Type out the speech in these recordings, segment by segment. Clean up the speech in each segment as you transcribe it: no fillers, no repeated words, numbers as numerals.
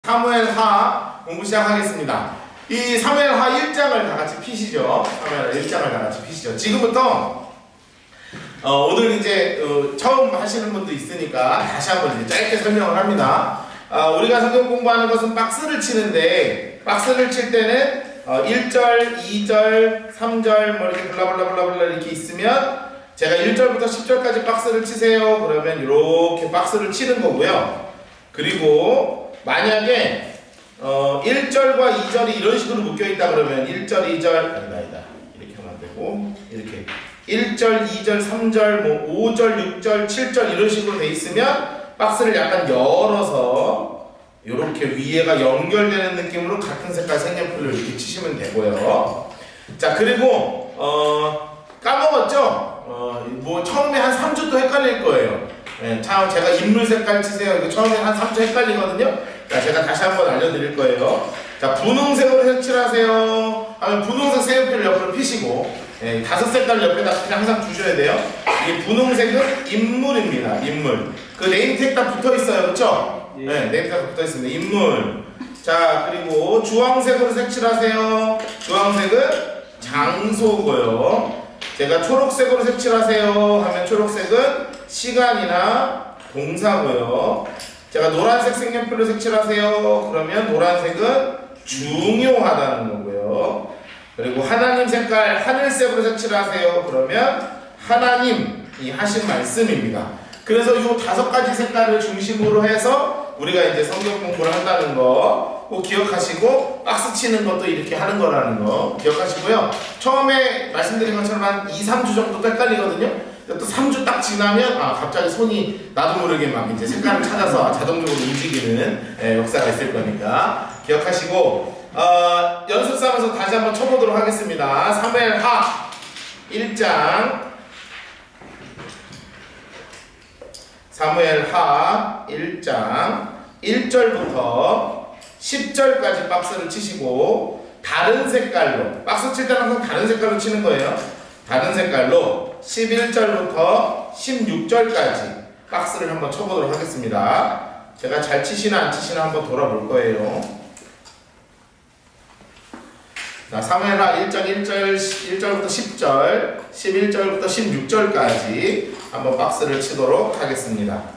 사무엘하 공부 시작하겠습니다. 이 사무엘하 1장을 다 같이 피시죠. 사무엘하 1장을 다 같이 피시죠. 지금부터 오늘 이제 처음 하시는 분도 있으니까 다시 한번 이제 짧게 설명을 합니다. 우리가 성경 공부하는 것은 박스를 치는데, 박스를 칠 때는 1절, 2절, 3절 뭐 이렇게 블라블라블라블라 이렇게 있으면 제가 1절부터 10절까지 박스를 치세요 그러면 이렇게 박스를 치는 거고요. 그리고 만약에 1절과 2절이 이런 식으로 묶여있다 그러면 1절, 2절 아니다 이렇게 하면 안되고 이렇게 1절, 2절, 3절, 뭐 5절, 6절, 7절 이런 식으로 돼 있으면 박스를 약간 열어서 이렇게 위에가 연결되는 느낌으로 같은 색깔 색연필로 이렇게 치시면 되고요. 자, 그리고 까먹었죠? 뭐 처음에 한 3주 또 헷갈릴 거예요. 네, 제가 인물 색깔 치세요. 이거 처음에 한 3주 헷갈리거든요. 자, 제가 다시 한번 알려드릴 거예요. 자, 분홍색으로 색칠하세요 하면 분홍색 색연필을 옆으로 피시고, 네, 5색깔 옆에다 항상 주셔야 돼요. 이 분홍색은 인물입니다. 인물. 그 네임택 다 붙어 있어요. 그렇죠? 예. 네, 네임택 다 붙어 있습니다. 인물. 자, 그리고 주황색으로 색칠하세요. 주황색은 장소고요. 제가 초록색으로 색칠하세요 하면 초록색은 시간이나 동사고요. 제가 노란색 색연필로 색칠하세요 그러면 노란색은 중요하다는 거고요. 그리고 하나님 색깔 하늘색으로 색칠하세요 그러면 하나님이 하신 말씀입니다. 그래서 이 5가지 색깔을 중심으로 해서 우리가 이제 성경 공부를 한다는 거 꼭 기억하시고, 박스 치는 것도 이렇게 하는 거라는 거 기억하시고요. 처음에 말씀드린 것처럼 한 2, 3주 정도 헷갈리거든요. 또 3주 딱 지나면 갑자기 손이 나도 모르게 막 이제 색깔을 찾아서 자동적으로 움직이는 역사가 있을 거니까 기억하시고, 연습 삼아서 다시 한번 쳐보도록 하겠습니다. 사무엘하 1장, 사무엘하 1장 1절부터 10절까지 박스를 치시고, 다른 색깔로, 박스 칠 때는 항상 다른 색깔로 치는 거예요. 다른 색깔로 11절부터 16절까지 박스를 한번 쳐보도록 하겠습니다. 제가 잘 치시나 안 치시나 한번 돌아볼 거예요. 자, 사무엘하 1장 1절부터 10절, 11절부터 16절까지 한번 박스를 치도록 하겠습니다.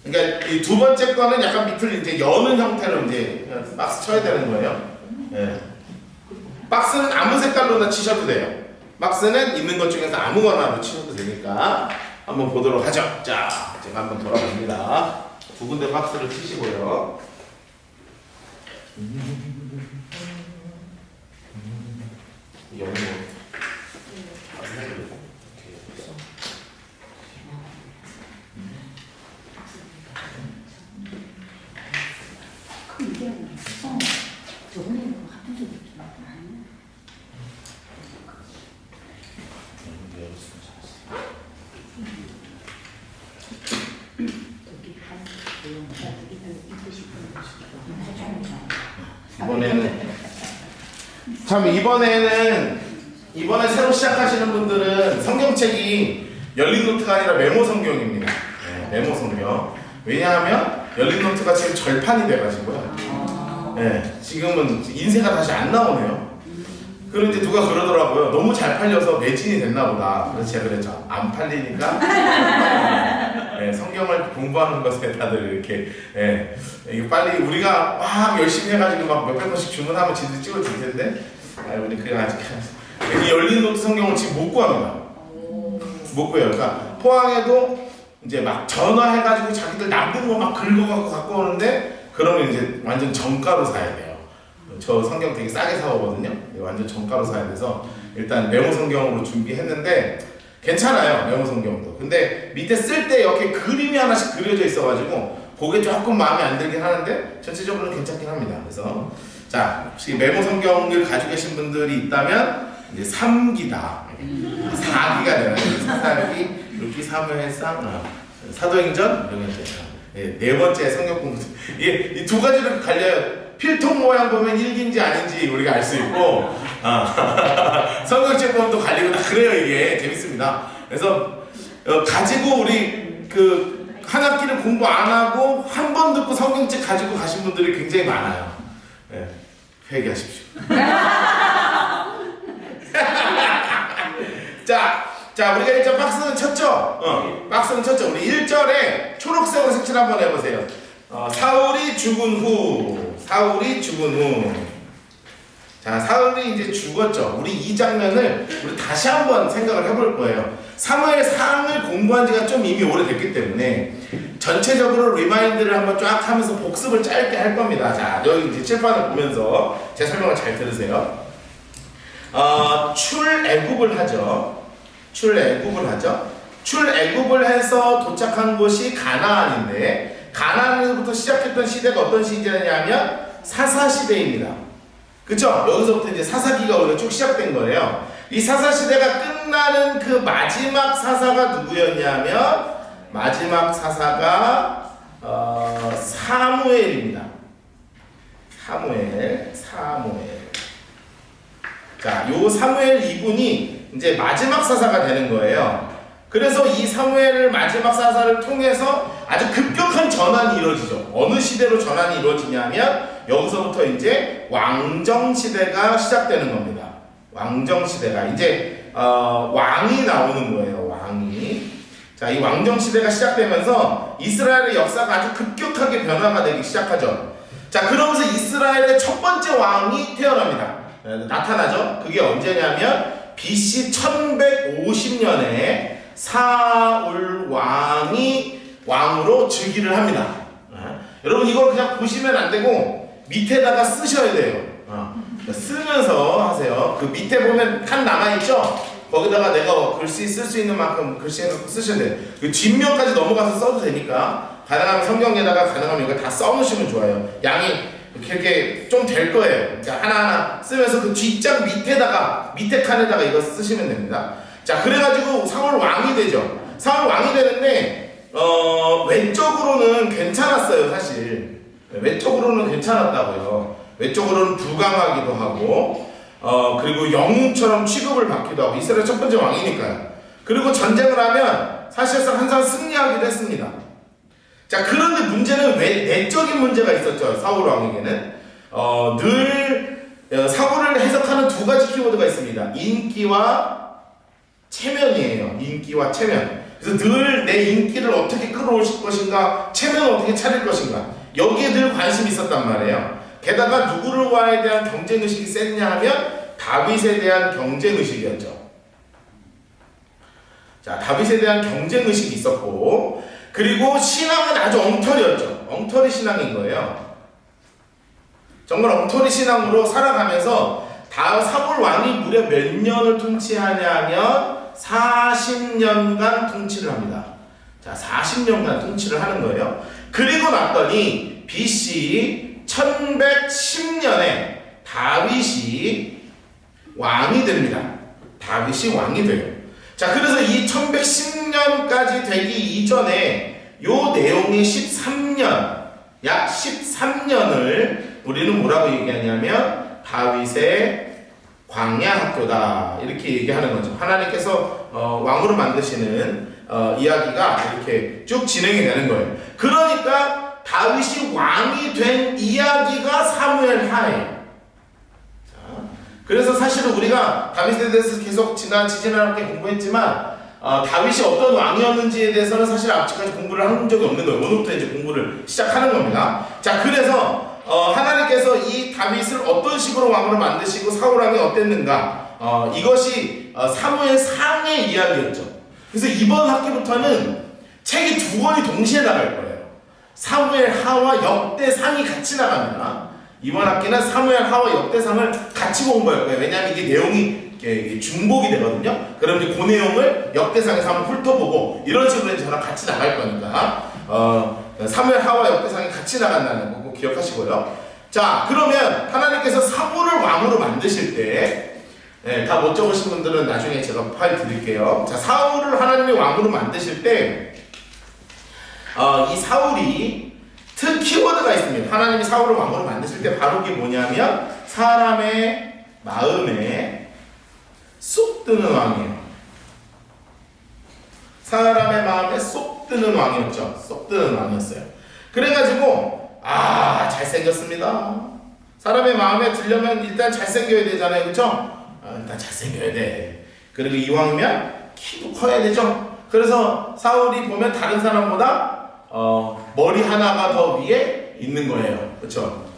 그러니까 이 두 번째 거는 약간 밑을 이제 여는 형태로 이제 박스 쳐야 되는 거예요. 예. 박스는 아무 색깔로나 치셔도 돼요. 박스는 있는 것 중에서 아무거나로 치셔도 되니까 한번 보도록 하죠. 자, 제가 한번 돌아봅니다. 두 군데 박스를 치시고요. 이번에 새로 시작하시는 분들은 성경책이 열린 노트가 아니라 메모 성경입니다. 네, 메모 성경. 왜냐하면 열린 노트가 지금 절판이 돼가지고요. 네, 지금은 인쇄가 다시 안 나오네요. 그리고 이제 누가 그러더라고요. 너무 잘 팔려서 매진이 됐나 보다. 그래서 제가 그랬죠. 안 팔리니까 네, 성경을 공부하는 것에 다들 이렇게 이게 빨리 우리가 막 열심히 해가지고 막 몇백 번씩 주문하면 지들 찍어줄 텐데, 우리 그냥 아직 이 열린 노트 성경을 지금 못 구합니다. 못 구해요. 그러니까 포항에도 이제 막 전화해가지고 자기들 남는 거 막 긁어갖고 갖고 오는데, 그러면 이제 완전 정가로 사야 돼요. 저 성경 되게 싸게 사오거든요. 완전 정가로 사야 돼서 일단 메모 성경으로 준비했는데 괜찮아요. 메모 성경도. 근데 밑에 쓸 때 이렇게 그림이 하나씩 그려져 있어가지고 그게 조금 마음에 안 들긴 하는데 전체적으로는 괜찮긴 합니다. 그래서 자, 혹시 메모 성경을 가지고 계신 분들이 있다면 이제 3기다, 4기가 되나요? 4기, 6기, 사무엘상, 사도행전 이런 게 네 번째 성경 공부. 이게 이 두 가지로 갈려요. 필통 모양 보면 1기인지 아닌지 우리가 알 수 있고, 성경책 보면 또 갈리고 다 그래요. 이게 재밌습니다. 그래서 가지고 우리 한 학기를 공부 안 하고 한 번 듣고 성경책 가지고 가신 분들이 굉장히 많아요. 네, 회개하십시오. 자, 우리가 1절 박스는 쳤죠? 박스는 쳤죠. 우리 1절에 초록색으로 색칠 한번 해보세요. 사울이 죽은 후. 자, 사울이 이제 죽었죠. 우리 이 장면을 우리 다시 한번 생각을 해볼 거예요. 사무엘 상을 공부한 지가 좀 이미 오래됐기 때문에 전체적으로 리마인드를 한번 쫙 하면서 복습을 짧게 할 겁니다. 자, 여기 이제 칠판을 보면서 제 설명을 잘 들으세요. 출애굽을 하죠. 출애굽을 해서 도착한 곳이 가나안인데, 가나안에서부터 시작했던 시대가 어떤 시대냐면 사사시대입니다. 그쵸? 여기서부터 이제 사사기가 우리가 쭉 시작된 거예요. 이 사사시대가 끝나는 그 마지막 사사가 누구였냐면, 마지막 사사가 사무엘입니다. 사무엘. 자, 요 사무엘 이분이 이제 마지막 사사가 되는 거예요. 그래서 이 사무엘을 마지막 사사를 통해서 아주 급격한 전환이 이루어지죠. 어느 시대로 전환이 이루어지냐면 여기서부터 이제 왕정시대가 시작되는 겁니다. 왕정시대가 이제 왕이 나오는 거예요. 왕이. 자, 이 왕정시대가 시작되면서 이스라엘의 역사가 아주 급격하게 변화가 되기 시작하죠. 자, 그러면서 이스라엘의 첫 번째 왕이 태어납니다. 나타나죠. 그게 언제냐면 BC 1150년에 사울 왕이 왕으로 즉위를 합니다. 여러분 이걸 그냥 보시면 안 되고 밑에다가 쓰셔야 돼요. 쓰면서 하세요. 그 밑에 보면 칸 남아있죠? 거기다가 내가 글씨 쓸 수 있는 만큼 글씨 해서 쓰셔야 돼요. 그 뒷면까지 넘어가서 써도 되니까 가능하면 성경에다가 가능하면 이거 다 써놓으시면 좋아요. 양이 이렇게 좀 될 거예요. 그러니까 하나하나 쓰면서 그 뒷장 밑에 칸에다가 이거 쓰시면 됩니다. 자, 그래가지고 사울 왕이 되죠. 사울 왕이 되는데 외적으로는 괜찮았어요. 사실 외적으로는 괜찮았다고요. 외적으로는 부강하기도 하고 그리고 영웅처럼 취급을 받기도 하고, 이스라엘 첫 번째 왕이니까요. 그리고 전쟁을 하면 사실상 항상 승리하기도 했습니다. 자, 그런데 문제는 내적인 문제가 있었죠. 사울 왕에게는 늘 사울을 해석하는 두 가지 키워드가 있습니다. 인기와 체면이에요. 인기와 체면. 그래서 늘 내 인기를 어떻게 끌어올 것인가, 체면을 어떻게 차릴 것인가, 여기에 늘 관심이 있었단 말이에요. 게다가 누구와에 대한 경쟁의식이 셌냐 하면 다윗에 대한 경쟁의식이었죠. 자, 다윗에 대한 경쟁의식이 있었고, 그리고 신앙은 아주 엉터리였죠. 엉터리 신앙인 거예요. 정말 엉터리 신앙으로 살아가면서 사울 왕이 무려 몇 년을 통치하냐면 40년간 통치를 합니다. 자, 40년간 통치를 하는 거예요. 그리고 났더니 BC 1110년에 다윗이 왕이 됩니다. 다윗이 왕이 돼요. 자, 그래서 이 1110년까지 되기 이전에 요 내용이 13년, 약 13년을 우리는 뭐라고 얘기하냐면 다윗의 광야 학교다, 이렇게 얘기하는 거죠. 하나님께서 왕으로 만드시는 이야기가 이렇게 쭉 진행이 되는 거예요. 그러니까 다윗이 왕이 된 이야기가 사무엘 하예요. 그래서 사실은 우리가 다윗에 대해서 계속 지지난학기에 공부했지만 다윗이 어떤 왕이었는지에 대해서는 사실 아직까지 공부를 한 적이 없는 거예요. 오늘부터 이제 공부를 시작하는 겁니다. 자, 그래서 하나님께서 이 다윗을 어떤 식으로 왕으로 만드시고 사울 왕이 어땠는가, 이것이 사무엘 상의 이야기였죠. 그래서 이번 학기부터는 책이 두 권이 동시에 나갈 거예요. 사무엘 하와 역대상이 같이 나갑니다. 이번 학기는 사무엘 하와 역대상을 같이 공부할 거예요. 왜냐하면 이게 내용이 중복이 되거든요. 그럼 이제 그 내용을 역대상에서 한번 훑어보고 이런 식으로 이제 저랑 같이 나갈 거니까 사무엘 하와 역대상이 같이 나간다는 거 꼭 기억하시고요. 자, 그러면 하나님께서 사울을 왕으로 만드실 때, 다 못 적으신 분들은 나중에 제가 파일 드릴게요. 자, 사울을 하나님이 왕으로 만드실 때 이 사울이 키워드가 있습니다. 하나님이 사울을 왕으로 만드실 때 바로 그게 뭐냐면 사람의 마음에 쏙 드는 왕이에요. 사람의 마음에 쏙 드는 왕이었죠. 쏙 드는 왕이었어요. 그래가지고 잘생겼습니다. 사람의 마음에 들려면 일단 잘생겨야 되잖아요. 그쵸? 일단 잘생겨야 돼. 그리고 이왕이면 키도 커야 되죠. 그래서 사울이 보면 다른 사람보다 머리 하나가 더 위에 있는 거예요. 그쵸?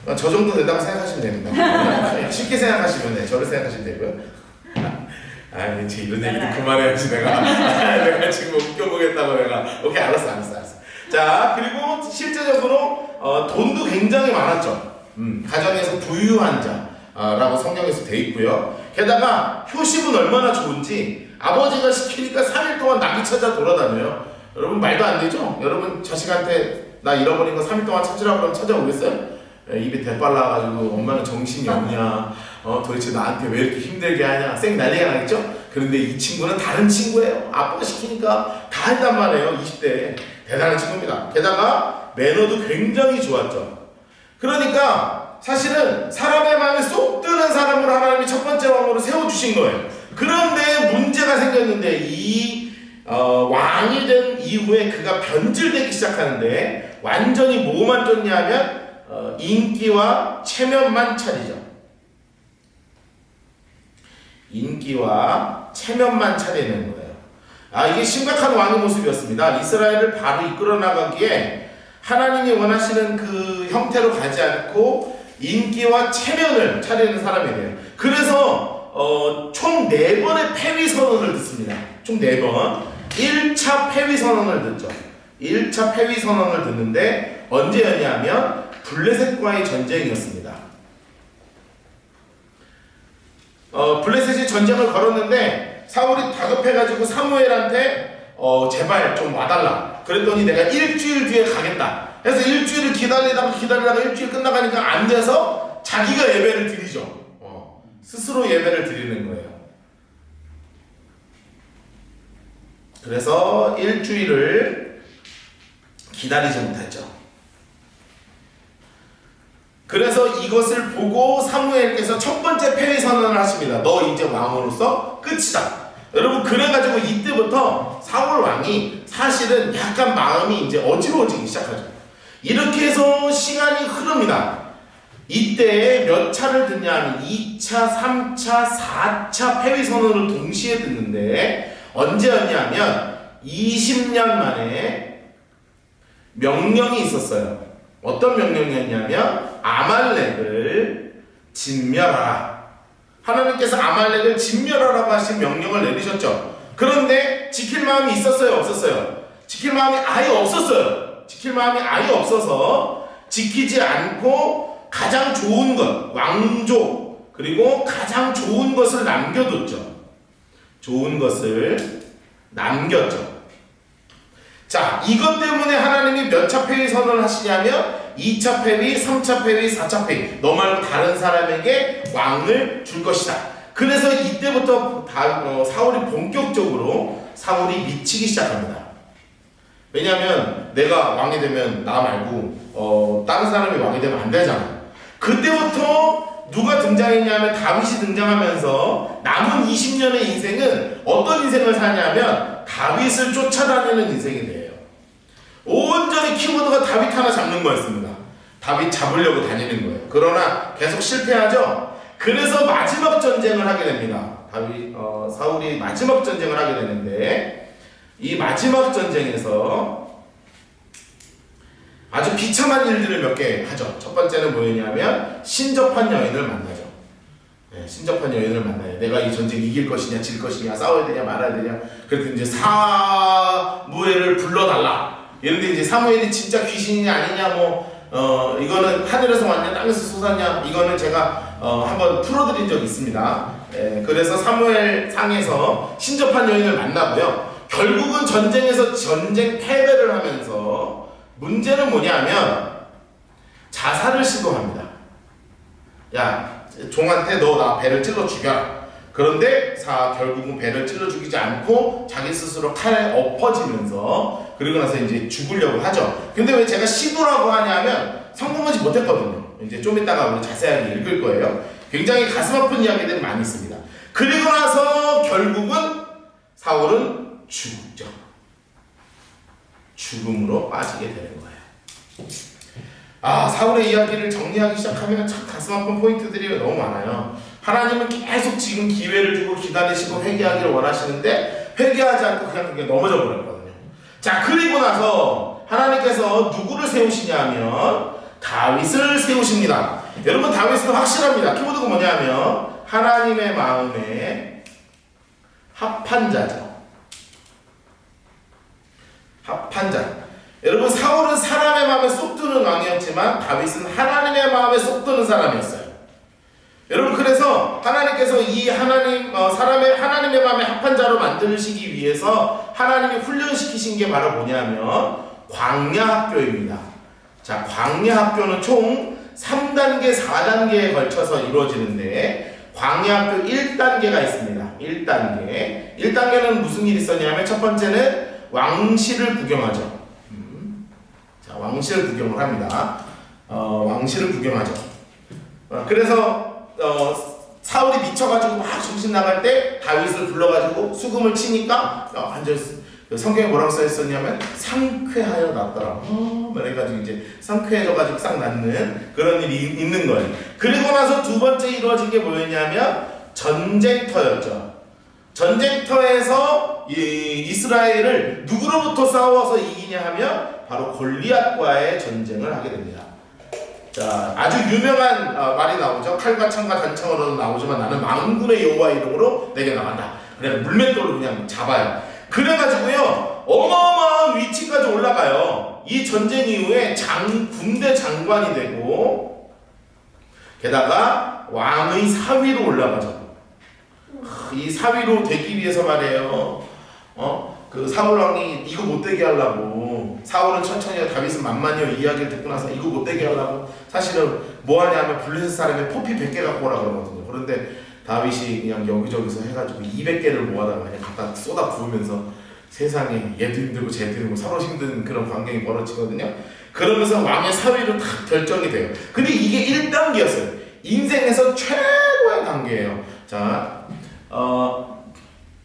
저 정도 된다고 생각하시면 됩니다. 쉽게 생각하시면 돼. 저를 생각하시면 되고요. 이제 이런 얘기도 그만해야지 내가 지금 웃겨보겠다고 내가. 오케이, 알았어. 자, 그리고 실제적으로 돈도 굉장히 많았죠. 가정에서 부유한 자라고 성경에서 돼 있고요. 게다가 효심은 얼마나 좋은지 아버지가 시키니까 3일 동안 낙이 찾아 돌아다녀요. 여러분 말도 안 되죠? 여러분 자식한테 나 잃어버린 거 3일 동안 찾으라고 그러면 찾아오겠어요? 입에 대빨라가지고 엄마는 정신이 없냐, 도대체 나한테 왜 이렇게 힘들게 하냐, 쌩 난리가 나겠죠? 그런데 이 친구는 다른 친구예요. 아빠가 시키니까 다 했단 말이에요. 20대 대단한 친구입니다. 게다가 매너도 굉장히 좋았죠. 그러니까 사실은 사람의 마음에 쏙 드는 사람으로 하나님이 첫 번째 왕으로 세워주신 거예요. 그런데 문제가 생겼는데 이 왕이 된 이후에 그가 변질되기 시작하는데 완전히 뭐만 쫓냐면 인기와 체면만 차리죠. 인기와 체면만 차리는 거예요. 이게 심각한 왕의 모습이었습니다. 이스라엘을 바로 이끌어 나가기에 하나님이 원하시는 그 형태로 가지 않고 인기와 체면을 차리는 사람이 돼요. 그래서 총 4번의 폐위 선언을 듣습니다. 총 4번. 1차 폐위 선언을 듣죠. 1차 폐위 선언을 듣는데 언제였냐면 블레셋과의 전쟁이었습니다. 블레셋이 전쟁을 걸었는데 사울이 다급해가지고 사무엘한테 제발 좀 와달라. 그랬더니 내가 일주일 뒤에 가겠다. 그래서 일주일을 기다리다가 일주일 끝나가니까 안 돼서 자기가 예배를 드리죠. 스스로 예배를 드리는 거예요. 그래서 일주일을 기다리지 못했죠. 그래서 이것을 보고 사무엘께서 첫 번째 폐위 선언을 하십니다. 너 이제 왕으로서 끝이다. 여러분, 그래가지고 이때부터 사울 왕이 사실은 약간 마음이 이제 어지러워지기 시작하죠. 이렇게 해서 시간이 흐릅니다. 이때 몇 차를 듣냐 하면 2차, 3차, 4차 폐위 선언을 동시에 듣는데 언제였냐면 20년 만에 명령이 있었어요. 어떤 명령이었냐면 아말렉을 진멸하라. 하나님께서 아말렉을 진멸하라고 하신 명령을 내리셨죠. 그런데 지킬 마음이 있었어요, 없었어요? 지킬 마음이 아예 없었어요. 지킬 마음이 아예 없어서 지키지 않고 가장 좋은 것, 왕족, 그리고 가장 좋은 것을 남겨뒀죠. 좋은 것을 남겼죠. 자, 이것 때문에 하나님이 몇 차 폐위 선언을 하시냐면 2차 폐위, 3차 폐위, 4차 폐위. 너 말고 다른 사람에게 왕을 줄 것이다. 그래서 이때부터 사울이 본격적으로 사울이 미치기 시작합니다. 왜냐하면 내가 왕이 되면 나 말고 다른 사람이 왕이 되면 안 되잖아. 그때부터 누가 등장했냐면 다윗이 등장하면서 남은 20년의 인생은 어떤 인생을 사냐면 다윗을 쫓아다니는 인생이 돼요. 온전히 키워드가 다윗 하나 잡는 거였습니다. 다윗 잡으려고 다니는 거예요. 그러나 계속 실패하죠. 그래서 마지막 전쟁을 하게 됩니다. 사울이 마지막 전쟁을 하게 되는데 이 마지막 전쟁에서 아주 비참한 일들을 몇 개 하죠. 첫 번째는 뭐였냐면 신접한 여인을 만나죠. 신접한 여인을 만나요. 내가 이 전쟁 이길 것이냐 질 것이냐 싸워야 되냐 말아야 되냐. 그래서 이제 사무엘을 불러달라. 이런데 이제 사무엘이 진짜 귀신이냐 아니냐 이거는 하늘에서 왔냐 땅에서 솟았냐 이거는 제가 한번 풀어드린 적이 있습니다. 그래서 사무엘 상에서 신접한 여인을 만나고요. 결국은 전쟁에서 전쟁 패배를 하면서 문제는 뭐냐면 자살을 시도합니다. 야, 종한테 너 나 배를 찔러 죽여라. 그런데 결국은 배를 찔러 죽이지 않고 자기 스스로 칼에 엎어지면서 그리고 나서 이제 죽으려고 하죠. 근데 왜 제가 시도라고 하냐면 성공하지 못했거든요. 이제 좀 이따가 우리 자세하게 읽을 거예요. 굉장히 가슴 아픈 이야기들이 많이 있습니다. 그리고 나서 결국은 사울은 죽죠. 죽음으로 빠지게 되는 거예요. 사울의 이야기를 정리하기 시작하면 참 가슴 아픈 포인트들이 너무 많아요. 하나님은 계속 지금 기회를 주고 기다리시고 회개하기를 원하시는데 회개하지 않고 그냥 그게 넘어져 버렸거든요. 자, 그리고 나서 하나님께서 누구를 세우시냐면 다윗을 세우십니다. 여러분, 다윗은 확실합니다. 키워드가 뭐냐면 하나님의 마음에 합한 자죠. 합한 자. 여러분, 사울은 사람의 마음에 쏙 드는 왕이었지만 다윗은 하나님의 마음에 쏙 드는 사람이었어요. 여러분, 그래서 하나님께서 이 하나님의 마음에 합한 자로 만드시기 위해서 하나님이 훈련시키신 게 바로 뭐냐면 광야학교입니다. 자, 광야학교는 총 3단계, 4단계에 걸쳐서 이루어지는데 광야학교 1단계가 있습니다. 1단계. 1단계는 무슨 일이 있었냐면 첫 번째는 왕실을 구경하죠. 자, 왕실을 구경을 합니다. 왕실을 구경하죠. 그래서 사울이 미쳐가지고 막 정신 나갈 때 다윗을 불러가지고 수금을 치니까 완전 성경에 뭐라고 써있었냐면 상쾌하여 났더라고. 그래가지고 이제 상쾌해져가지고 싹 낫는 그런 일이 있는 거예요. 그리고 나서 두 번째 이루어진 게 뭐였냐면 전쟁터였죠. 전쟁터에서 이스라엘을 누구로부터 싸워서 이기냐 하면 바로 골리앗과의 전쟁을 하게 됩니다. 자, 아주 유명한 말이 나오죠. 칼과 창과 단창으로도 나오지만 나는 만군의 여호와 이름으로 내게 나간다. 그냥 물맷돌로 그냥 잡아요. 그래가지고요 어마어마한 위치까지 올라가요. 이 전쟁 이후에 군대 장관이 되고 게다가 왕의 사위로 올라가죠. 이 사위로 되기 위해서 말이에요. 그 사울 왕이 이거 못되게 하려고 사울은 천천히 다윗은 만만히요 이야기를 듣고 나서 이거 못되게 하려고 사실은 뭐하냐 하면 블레셋 사람의 포피 100개 갖고 오라 그러거든요. 그런데 다윗이 그냥 여기저기서 해가지고 200개를 모아다가 그냥 갖다 쏟아 부으면서 세상에 얘도 힘들고 쟤도 힘들고 서로 힘든 그런 관계가 벌어지거든요. 그러면서 왕의 사위로 딱 결정이 돼요. 근데 이게 1단계였어요. 인생에서 최고의 단계예요. 자,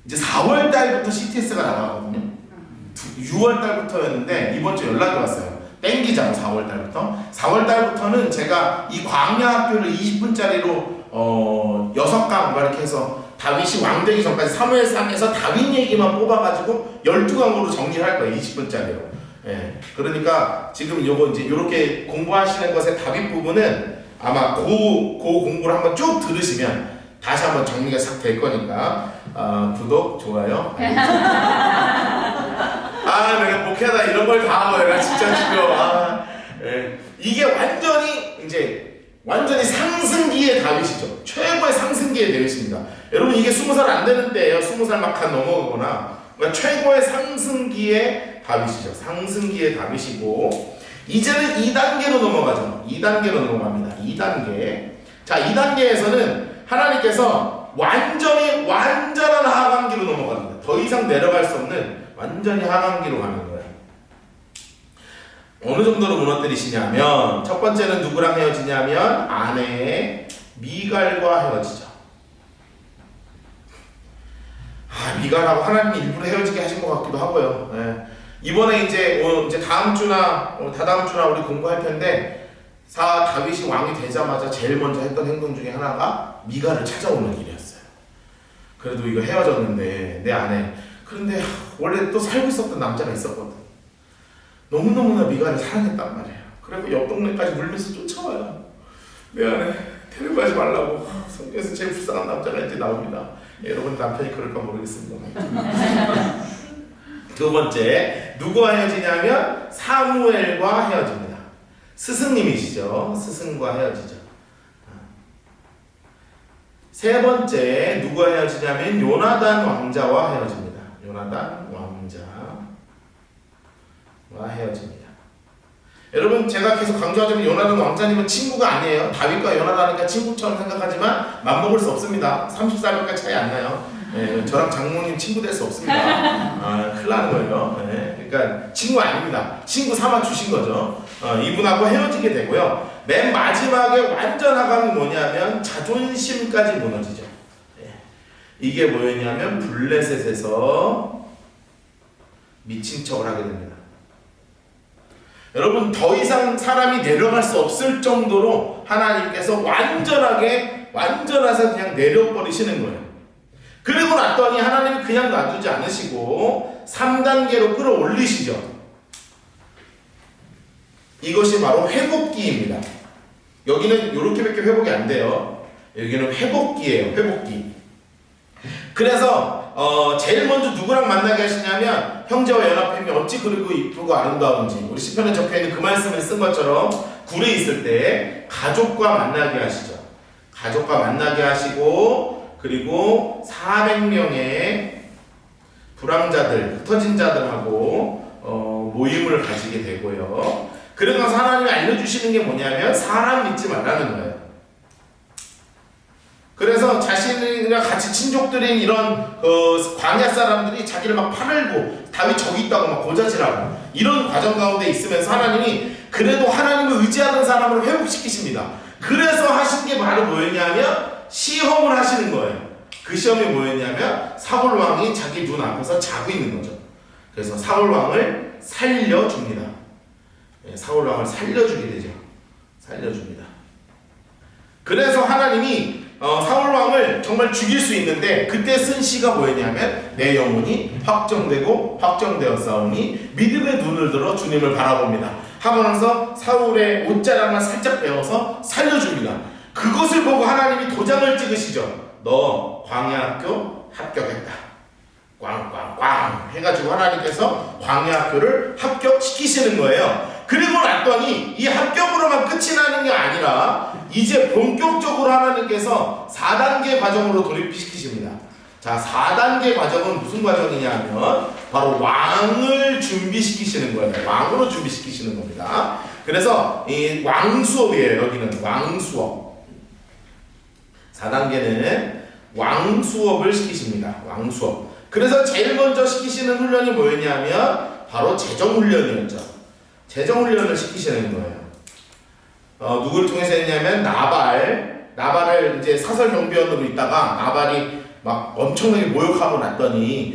이제 4월달부터 CTS가 나가거든요. 6월달부터였는데 이번 주 연락이 왔어요. 땡기자고 4월달부터. 4월달부터는 제가 이 광야학교를 20분짜리로 6강 이렇게 해서 다윗이 왕 되기 전까지 사무엘상에서 다윗 얘기만 뽑아가지고 12강으로 정리를 할 거예요. 20분짜리로. 예. 그러니까 지금 요거 이제 요렇게 공부하시는 것의 다윗 부분은 아마 그 공부를 한번 쭉 들으시면 다시 한번 정리가 싹 될 거니까 구독, 좋아요. 내가 목회하다 이런 걸 다 하고 내가 진짜 지겨워. 예. 이게 완전히 상승기의 다윗이죠. 최고의 상승기의 다윗입니다. 여러분, 이게 20살 안 되는 때예요. 20살 막 넘어가거나. 그러니까 최고의 상승기의 다윗이죠. 상승기의 다윗이고 이제는 2단계로 넘어가죠. 2단계로 넘어갑니다. 2단계. 자, 2단계에서는 하나님께서 완전한 하강기로 넘어갑니다. 더 이상 내려갈 수 없는 완전히 하강기로 가는 거예요. 어느 정도로 무너뜨리시냐면 첫 번째는 누구랑 헤어지냐면 아내 미갈과 헤어지죠. 미갈하고 하나님이 일부러 헤어지게 하신 것 같기도 하고요. 네. 이번에 이제 다음 주나 다다음 주나 우리 공부할 텐데 다윗이 왕이 되자마자 제일 먼저 했던 행동 중에 하나가 미갈을 찾아오는 일이었어요. 그래도 이거 헤어졌는데 내 아내. 그런데 원래 또 살고 있었던 남자가 있었거든. 너무너무나 미갈을 사랑했단 말이에요. 그리고 옆 동네까지 물면서 쫓아와요. 내 아내 데려가지 말라고. 성경에서 제일 불쌍한 남자가 이제 나옵니다. 여러분 남편이 그럴까 모르겠습니다. 두 번째, 누구와 헤어지냐면 사무엘과 헤어집니다. 스승님이시죠. 스승과 헤어지죠. 세 번째, 누구와 헤어지냐면 요나단 왕자와 헤어집니다. 요나단 왕자와 헤어집니다. 여러분, 제가 계속 강조하자면 요나단 왕자님은 친구가 아니에요. 다윗과 요나단이니까 친구처럼 생각하지만 맞먹을 수 없습니다. 30살밖에 차이 안 나요. 네, 저랑 장모님 친구 될 수 없습니다. 큰일 나는 거예요. 네, 그러니까 친구 아닙니다. 친구 삼아 주신 거죠. 이분하고 헤어지게 되고요. 맨 마지막에 완전 하강이 뭐냐면 자존심까지 무너지죠. 네. 이게 뭐였냐면 블레셋에서 미친 척을 하게 됩니다. 여러분, 더 이상 사람이 내려갈 수 없을 정도로 하나님께서 완전해서 그냥 내려버리시는 거예요. 그리고 났더니 하나님이 그냥 놔두지 않으시고 3단계로 끌어올리시죠. 이것이 바로 회복기입니다. 여기는 이렇게밖에 회복이 안 돼요. 여기는 회복기예요. 회복기. 그래서 제일 먼저 누구랑 만나게 하시냐면 형제와 연합함이 어찌 그리고 이쁘고 아름다운지, 우리 시편에 적혀있는 그 말씀을 쓴 것처럼 굴에 있을 때 가족과 만나게 하시죠. 가족과 만나게 하시고, 그리고 400명의 불황자들, 흩어진 자들하고 모임을 가지게 되고요. 그러면서 하나님이 알려주시는 게 뭐냐면 사람 믿지 말라는 거예요. 그래서 자신이랑 같이 친족들인 이런 광야 사람들이 자기를 막 팔고 다윗 저기 있다고 막 고자질하고 이런 과정 가운데 있으면서 하나님이 그래도 하나님을 의지하는 사람을 회복시키십니다. 그래서 하신 게 바로 뭐였냐면 시험을 하시는 거예요. 그 시험이 뭐였냐면 사울 왕이 자기 눈 앞에서 자고 있는 거죠. 그래서 사울 왕을 살려줍니다. 사울 왕을 살려주게 되죠. 살려줍니다. 그래서 하나님이 사울 왕을 정말 죽일 수 있는데 그때 쓴 시가 뭐였냐면 내 영혼이 확정되고 확정되었사오니 믿음의 눈을 들어 주님을 바라봅니다 하면서 사울의 옷자락만 살짝 베어서 살려줍니다. 그것을 보고 하나님이 도장을 찍으시죠. 너 광야학교 합격했다. 꽝꽝꽝 해가지고 하나님께서 광야학교를 합격시키시는 거예요. 그리고 났더니 이 합격으로만 끝이 나는 게 아니라 이제 본격적으로 하나님께서 4단계 과정으로 돌입시키십니다. 자, 4단계 과정은 무슨 과정이냐면 바로 왕을 준비시키시는 거예요. 왕으로 준비시키시는 겁니다. 그래서 이 왕수업이에요. 여기는 왕수업. 4단계는 왕수업을 시키십니다. 왕수업. 그래서 제일 먼저 시키시는 훈련이 뭐였냐면 바로 재정훈련이었죠. 재정훈련을 시키시는 거예요. 누구를 통해서 했냐면 나발을 이제 사설경비원으로 있다가 나발이 막 엄청나게 모욕하고 났더니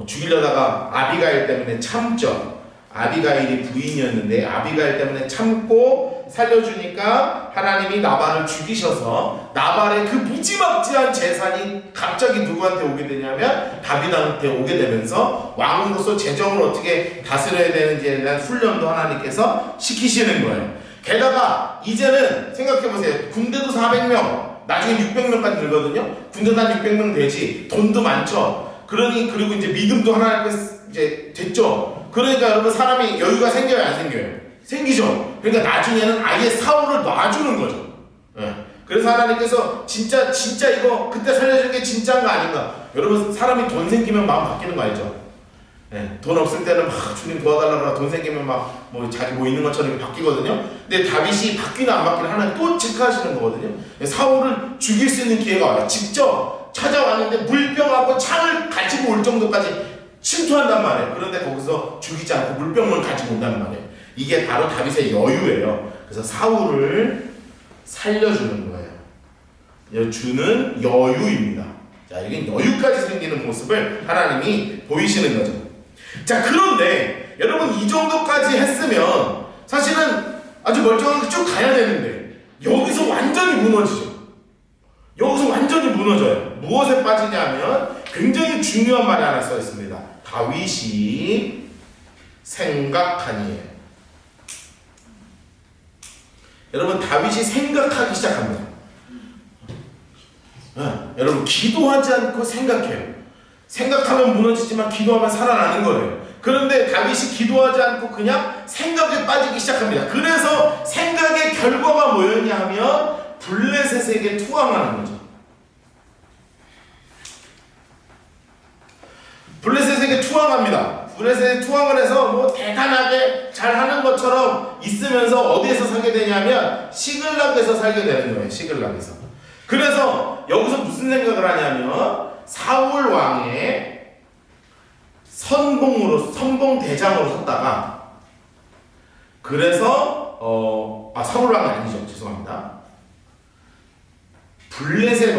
죽이려다가 아비가일 때문에 참죠. 아비가일이 부인이었는데 아비가일 때문에 참고 살려주니까 하나님이 나발을 죽이셔서 나발의 그 무지막지한 재산이 갑자기 누구한테 오게 되냐면 다윗한테 오게 되면서 왕으로서 재정을 어떻게 다스려야 되는지에 대한 훈련도 하나님께서 시키시는 거예요. 게다가 이제는 생각해보세요. 군대도 400명, 나중에 600명까지 늘거든요. 군대도 한 600명 되지. 돈도 많죠. 그리고 이제 믿음도 하나님께서 이제 됐죠. 그러니까 여러분 사람이 여유가 생겨요, 안 생겨요? 생기죠. 그러니까 나중에는 아예 사울을 놔주는 거죠. 그래서 하나님께서 진짜 이거 그때 살려준 게 진짜인가 아닌가. 여러분 사람이 돈 생기면 마음 바뀌는 거 알죠? 돈 없을 때는 막 주님 도와달라고 돈 생기면 막 자기 있는 것처럼 바뀌거든요. 근데 다윗이 바뀌나 안 바뀌나 하나님 또 체크하시는 거거든요. 사울을 죽일 수 있는 기회가 와요. 직접 찾아왔는데 물병하고 창을 가지고 올 정도까지 침투한단 말이에요. 그런데 거기서 죽이지 않고 물병을 가지고 온단 말이에요. 이게 바로 다윗의 여유예요. 그래서 사울을 살려주는 거예요. 주는 여유입니다. 자, 이게 여유까지 생기는 모습을 하나님이 보이시는 거죠. 자, 그런데 여러분 이 정도까지 했으면 사실은 아주 멀쩡하게 쭉 가야 되는데 여기서 완전히 무너지죠. 여기서 완전히 무너져요. 무엇에 빠지냐면 굉장히 중요한 말이 하나 써 있습니다. 다윗이 생각하니에요. 여러분 다윗이 생각하기 시작합니다. 여러분 기도하지 않고 생각해요. 생각하면 무너지지만 기도하면 살아나는 거예요. 그런데 다윗이 기도하지 않고 그냥 생각에 빠지기 시작합니다. 그래서 생각의 결과가 뭐였냐 하면 블레셋에게 투항하는 거죠. 블레셋에게 투항합니다. 블레셋에 투항을 해서 대단하게 잘하는 것처럼 있으면서 어디에서 살게 되냐면 시글락에서 살게 되는 거예요. 시글락에서. 그래서 여기서 무슨 생각을 하냐면 사울 왕의 선봉 대장으로 섰다가 그래서 사울 왕이 아니죠. 죄송합니다. 블레셋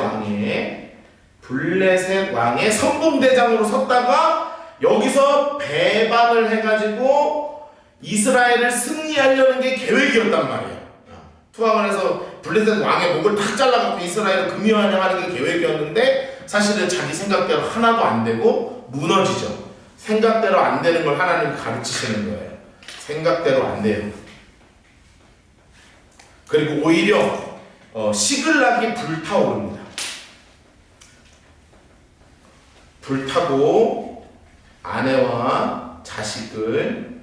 왕의 선봉 대장으로 섰다가 여기서 배반을 해가지고 이스라엘을 승리하려는 게 계획이었단 말이에요. 투항을 해서 블레셋 왕의 목을 탁 잘라갖고 이스라엘을 금유하는 게 계획이었는데 사실은 자기 생각대로 하나도 안 되고 무너지죠. 생각대로 안 되는 걸 하나님 가르치시는 거예요. 생각대로 안 돼요. 그리고 오히려 시글락이 불타오릅니다. 불타고 아내와 자식을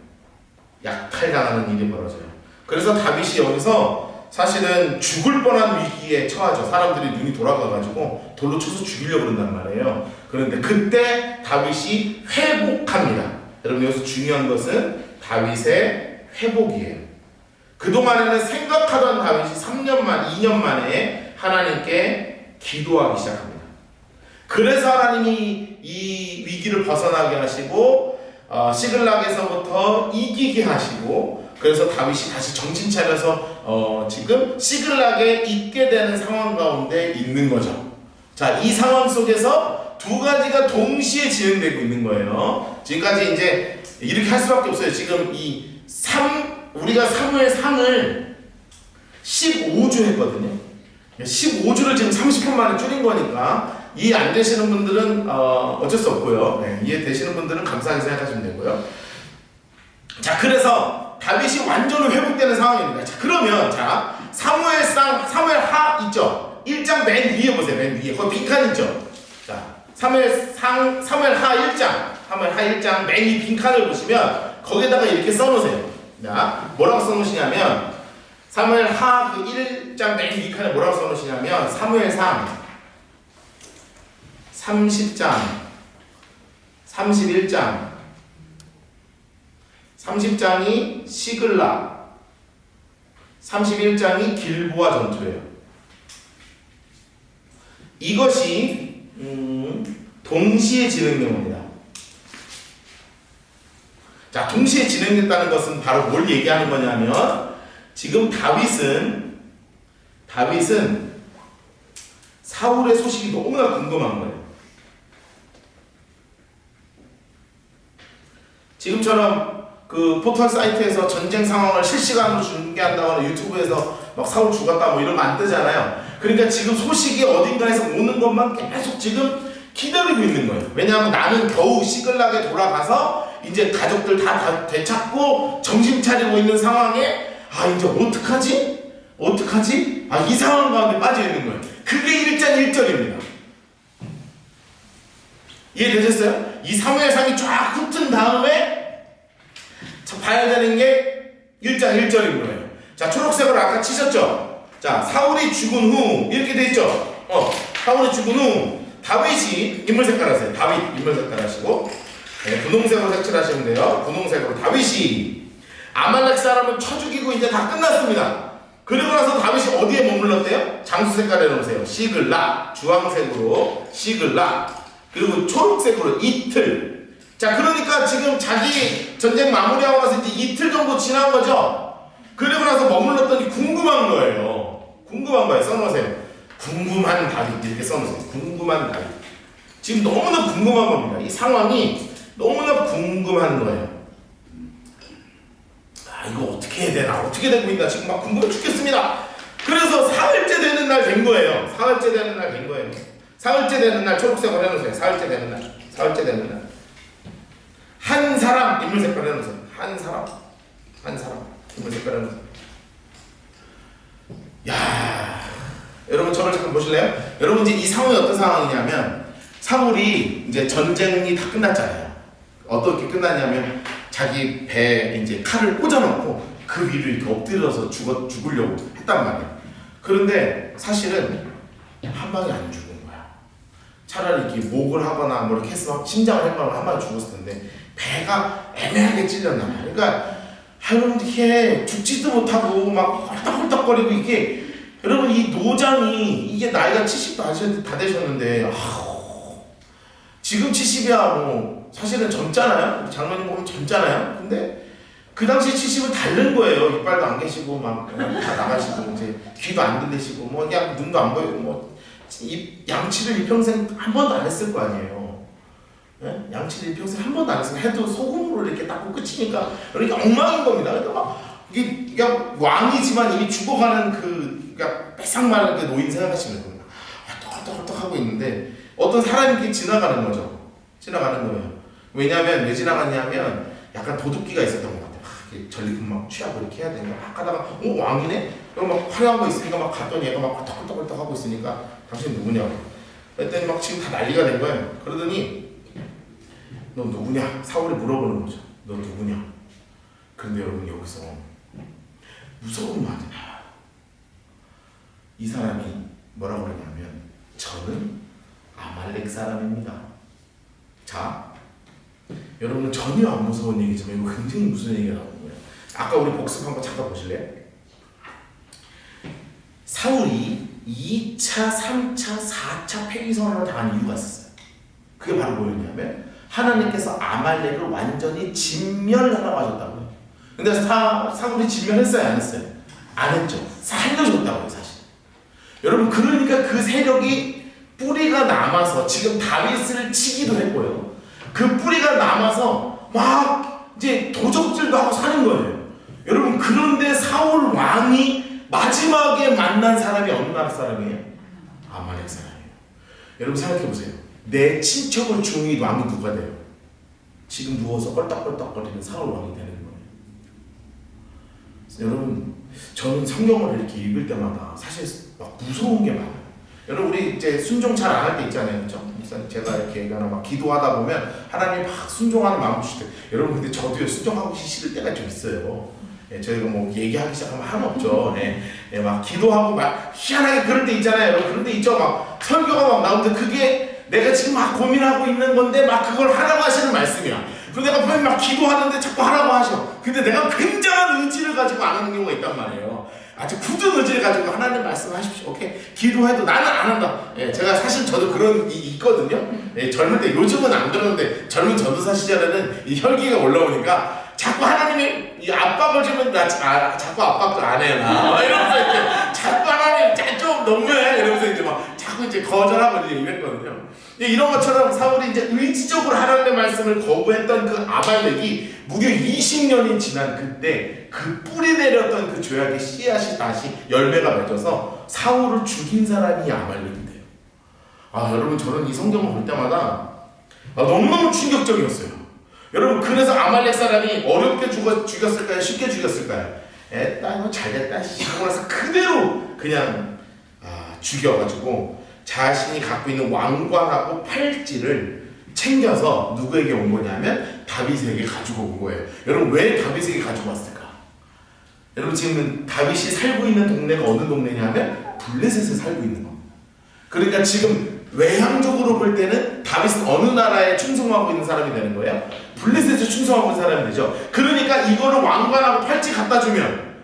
약탈당하는 일이 벌어져요. 그래서 다윗이 여기서 사실은 죽을 뻔한 위기에 처하죠. 사람들이 눈이 돌아가가지고 돌로 쳐서 죽이려고 그런단 말이에요. 그런데 그때 다윗이 회복합니다. 여러분 여기서 중요한 것은 다윗의 회복이에요. 그동안에는 생각하던 다윗이 2년 만에 하나님께 기도하기 시작합니다. 그래서 하나님이 이 위기를 벗어나게 하시고 시글락에서부터 이기게 하시고 그래서 다윗이 다시 정신 차려서 지금 시글락에 있게 되는 상황 가운데 있는 거죠. 자, 이 상황 속에서 두 가지가 동시에 진행되고 있는 거예요. 지금까지 이제 이렇게 할 수밖에 없어요. 지금 우리가 사무엘상을 15주 했거든요. 15주를 지금 30분 만에 줄인 거니까 이해 안 되시는 분들은 어쩔 수 없고요. 네, 이해되시는 분들은 감사하게 생각하시면 되고요. 자, 그래서 다윗이 완전히 회복되는 상황입니다. 자, 그러면 사무엘하 있죠? 1장 맨 위에 보세요. 맨 위에 거기 빈칸 있죠? 자, 사무엘하 1장 맨 위 빈칸을 보시면 거기에다가 이렇게 써놓으세요. 자, 뭐라고 써놓으시냐면 사무엘하 그 1장 맨 위칸에 뭐라고 써놓으시냐면 사무엘상 30장, 31장, 30장이 시글락, 31장이 길보아 전투예요. 이것이 동시에 진행됩니다. 자, 동시에 진행됐다는 것은 바로 뭘 얘기하는 거냐면 지금 다윗은 사울의 소식이 너무나 궁금한 거예요. 지금처럼 그 포털 사이트에서 전쟁 상황을 실시간으로 중계한다거나 유튜브에서 막 사울 죽었다 뭐 이러면 안 뜨잖아요. 그러니까 지금 소식이 어딘가에서 오는 것만 계속 지금 기다리고 있는 거예요. 왜냐하면 나는 겨우 시글락에 돌아가서 이제 가족들 다 되찾고 정신 차리고 있는 상황에 이제 어떡하지? 이 상황 가운데 빠져 있는 거예요. 그게 1장 1절입니다. 이해되셨어요? 이 사무엘상이 쫙 훑은 다음에 봐야 되는 게 1장 1절인 거예요. 자, 초록색으로 아까 치셨죠? 자, 사울이 죽은 후 이렇게 돼 있죠? 사울이 죽은 후 다윗이 인물 색깔 하세요. 다윗 인물 색깔 하시고 분홍색으로 색칠하시면 돼요. 분홍색으로 다윗이 아말렉 사람을 쳐 죽이고 이제 다 끝났습니다. 그리고 나서 다윗이 어디에 머물렀대요? 장수 색깔에 놓으세요. 시글락, 주황색으로 시글락, 그리고 초록색으로 이틀. 자, 그러니까 지금 자기 전쟁 마무리하고 나서 이제 이틀 정도 지난 거죠? 그리고 나서 머물렀더니 궁금한 거예요. 써놓으세요. 궁금한 다윗 이렇게 써놓으세요. 궁금한 다윗. 지금 너무나 궁금한 겁니다. 이 상황이 너무나 궁금한 거예요. 이거 어떻게 해야 되나? 어떻게 되고 있나? 지금 막 궁금해 죽겠습니다. 그래서 사흘째 되는 날 된 거예요. 사흘째 되는 날 초록색으로 해놓으세요. 사흘째 되는 날. 한 사람 인물 색깔 해놓으세요. 한 사람 인물 색깔 해놓으세요. 야, 여러분 저를 잠깐 보실래요? 여러분 이제 이 상황이 어떤 상황이냐면 사울이 이제 전쟁이 다 끝났잖아요. 어떻게 끝났냐면 자기 배에 이제 칼을 꽂아놓고 그 위로 이렇게 엎드려서 죽으려고 했단 말이에요. 그런데 사실은 한 방에 안 죽은 거야. 차라리 이렇게 목을 하거나 뭐 이렇게 해서 심장을 해봐면 한 방에 죽었을 텐데 배가 애매하게 찔렸나 봐요. 그러니까 여러분 이렇게 죽지도 못하고 막 헐떡헐떡거리고 이게 여러분 이 노장이 이게 나이가 70도 다 되셨는데 지금 70이야 뭐 사실은 젊잖아요. 장모님 보면 젊잖아요. 근데 그 당시 70은 다른 거예요. 이빨도 안 계시고 막 다 나가시고 이제 귀도 안 들리시고 뭐 그냥 눈도 안 보이고 뭐 양치를 이 평생 한 번도 안 했을 거 아니에요. 예? 양치질 평소에 한 번도 안 했어요. 해도 소금으로 이렇게 닦고 끝이니까 그러니까 엉망인 겁니다. 그러니까 막 이게 그냥 왕이지만 이미 죽어가는 그러니까 뺏상 마른 그 노인 생각하시면 됩니다. 헐떡헐떡 하고 있는데 어떤 사람이 이렇게 지나가는 거죠. 지나가는 거예요. 왜냐하면 왜 지나갔냐면 약간 도둑기가 있었던 것 같아요. 이렇게 전리품 막 취하고 이렇게 해야 되니까 막 하다가 왕이네? 그럼 막 화려한 거 있으니까 막 갔더니 얘가 막 헐떡헐떡 하고 있으니까 당신 누구냐고. 그랬더니 막 지금 다 난리가 된 거예요. 그러더니 너 누구냐? 사울이 물어보는 거죠. 너 누구냐? 그런데 여러분 여기서 무서운 말이다. 이 사람이 뭐라고 그러냐면 저는 아말렉 사람입니다. 자, 여러분은 전혀 안 무서운 얘기지만 이거 굉장히 무서운 얘기가 나오는 거예요. 아까 우리 복습 한번 잠깐 보실래요? 사울이 2차, 3차, 4차 폐위선언을 당한 이유가 있었어요. 그게 바로 뭐였냐면 하나님께서 아말렉을 완전히 진멸하라고 하셨다고요. 근데 사울이 진멸했어요? 안 했어요? 안 했죠. 살려줬다고요, 사실. 여러분, 그러니까 그 세력이 뿌리가 남아서 지금 다윗을 치기도 했고요. 그 뿌리가 남아서 막 이제 도적질도 하고 사는 거예요. 여러분, 그런데 사울 왕이 마지막에 만난 사람이 어느 나라 사람이에요? 아말렉 사람이에요. 여러분 생각해 보세요. 내 친척을 죽인 왕이 누가 돼요? 지금 누워서 껄떡껄떡거리는 사울 왕이 되는 거예요. 여러분, 저는 성경을 이렇게 읽을 때마다 사실 막 무서운 게 많아요. 여러분, 우리 이제 순종 잘 안 할 때 있잖아요, 그렇죠? 목사님, 제가 이렇게 얘기하나 막 기도하다 보면 하나님 막 순종하는 마음 주실 때, 여러분 근데 저도요 순종하고 싫을 때가 좀 있어요. 예, 저희가 뭐 얘기하기 시작하면 하나 없죠. 막 기도하고 막 희한하게 그럴 때 있잖아요. 여러분, 그런 때 있죠. 막 설교가 막 나오는데 그게 내가 지금 막 고민하고 있는 건데 막 그걸 하라고 하시는 말씀이야. 그리고 내가 분명히 막 기도하는데 자꾸 하라고 하셔. 근데 내가 굉장한 의지를 가지고 안 하는 경우가 있단 말이에요. 아주 굳은 의지를 가지고 하나님 말씀하십시오. 오케이, 기도해도 나는 안 한다. 예, 제가 사실 저도 그런 있거든요. 예, 젊을 때, 요즘은 안 그러는데 젊은 전도사 시절에는 이 혈기가 올라오니까 자꾸 하나님이 이 압박을 주면 나 자꾸 압박도 안 해 나 이러면서 이제 자꾸 하나님 좀 너무해 이러면서 이제 막 자꾸 이제 거절하고 이제 이랬거든요. 이런 것처럼 사울이 이제 의지적으로 하나님의 말씀을 거부했던 그 아말렉이 무려 20년이 지난 그때 그 뿌리 내렸던 그 죄악의 씨앗이 다시 열매가 맺어서 사울을 죽인 사람이 아말렉인데요. 여러분, 저는 이 성경을 볼 때마다 너무너무 충격적이었어요. 여러분, 그래서 아말렉 사람이 어렵게 죽였을까요? 쉽게 죽였을까요? 이거 잘됐다 하고 나서 그대로 그냥 죽여가지고 자신이 갖고 있는 왕관하고 팔찌를 챙겨서 누구에게 온 거냐면 다윗에게 가지고 온 거예요. 여러분, 왜 다윗에게 가지고 왔을까? 여러분, 지금 다윗이 살고 있는 동네가 어느 동네냐면 블레셋에 살고 있는 겁니다. 그러니까 지금 외향적으로 볼 때는 다윗은 어느 나라에 충성하고 있는 사람이 되는 거예요? 블레셋에 충성하고 있는 사람이 되죠. 그러니까 이거를 왕관하고 팔찌 갖다 주면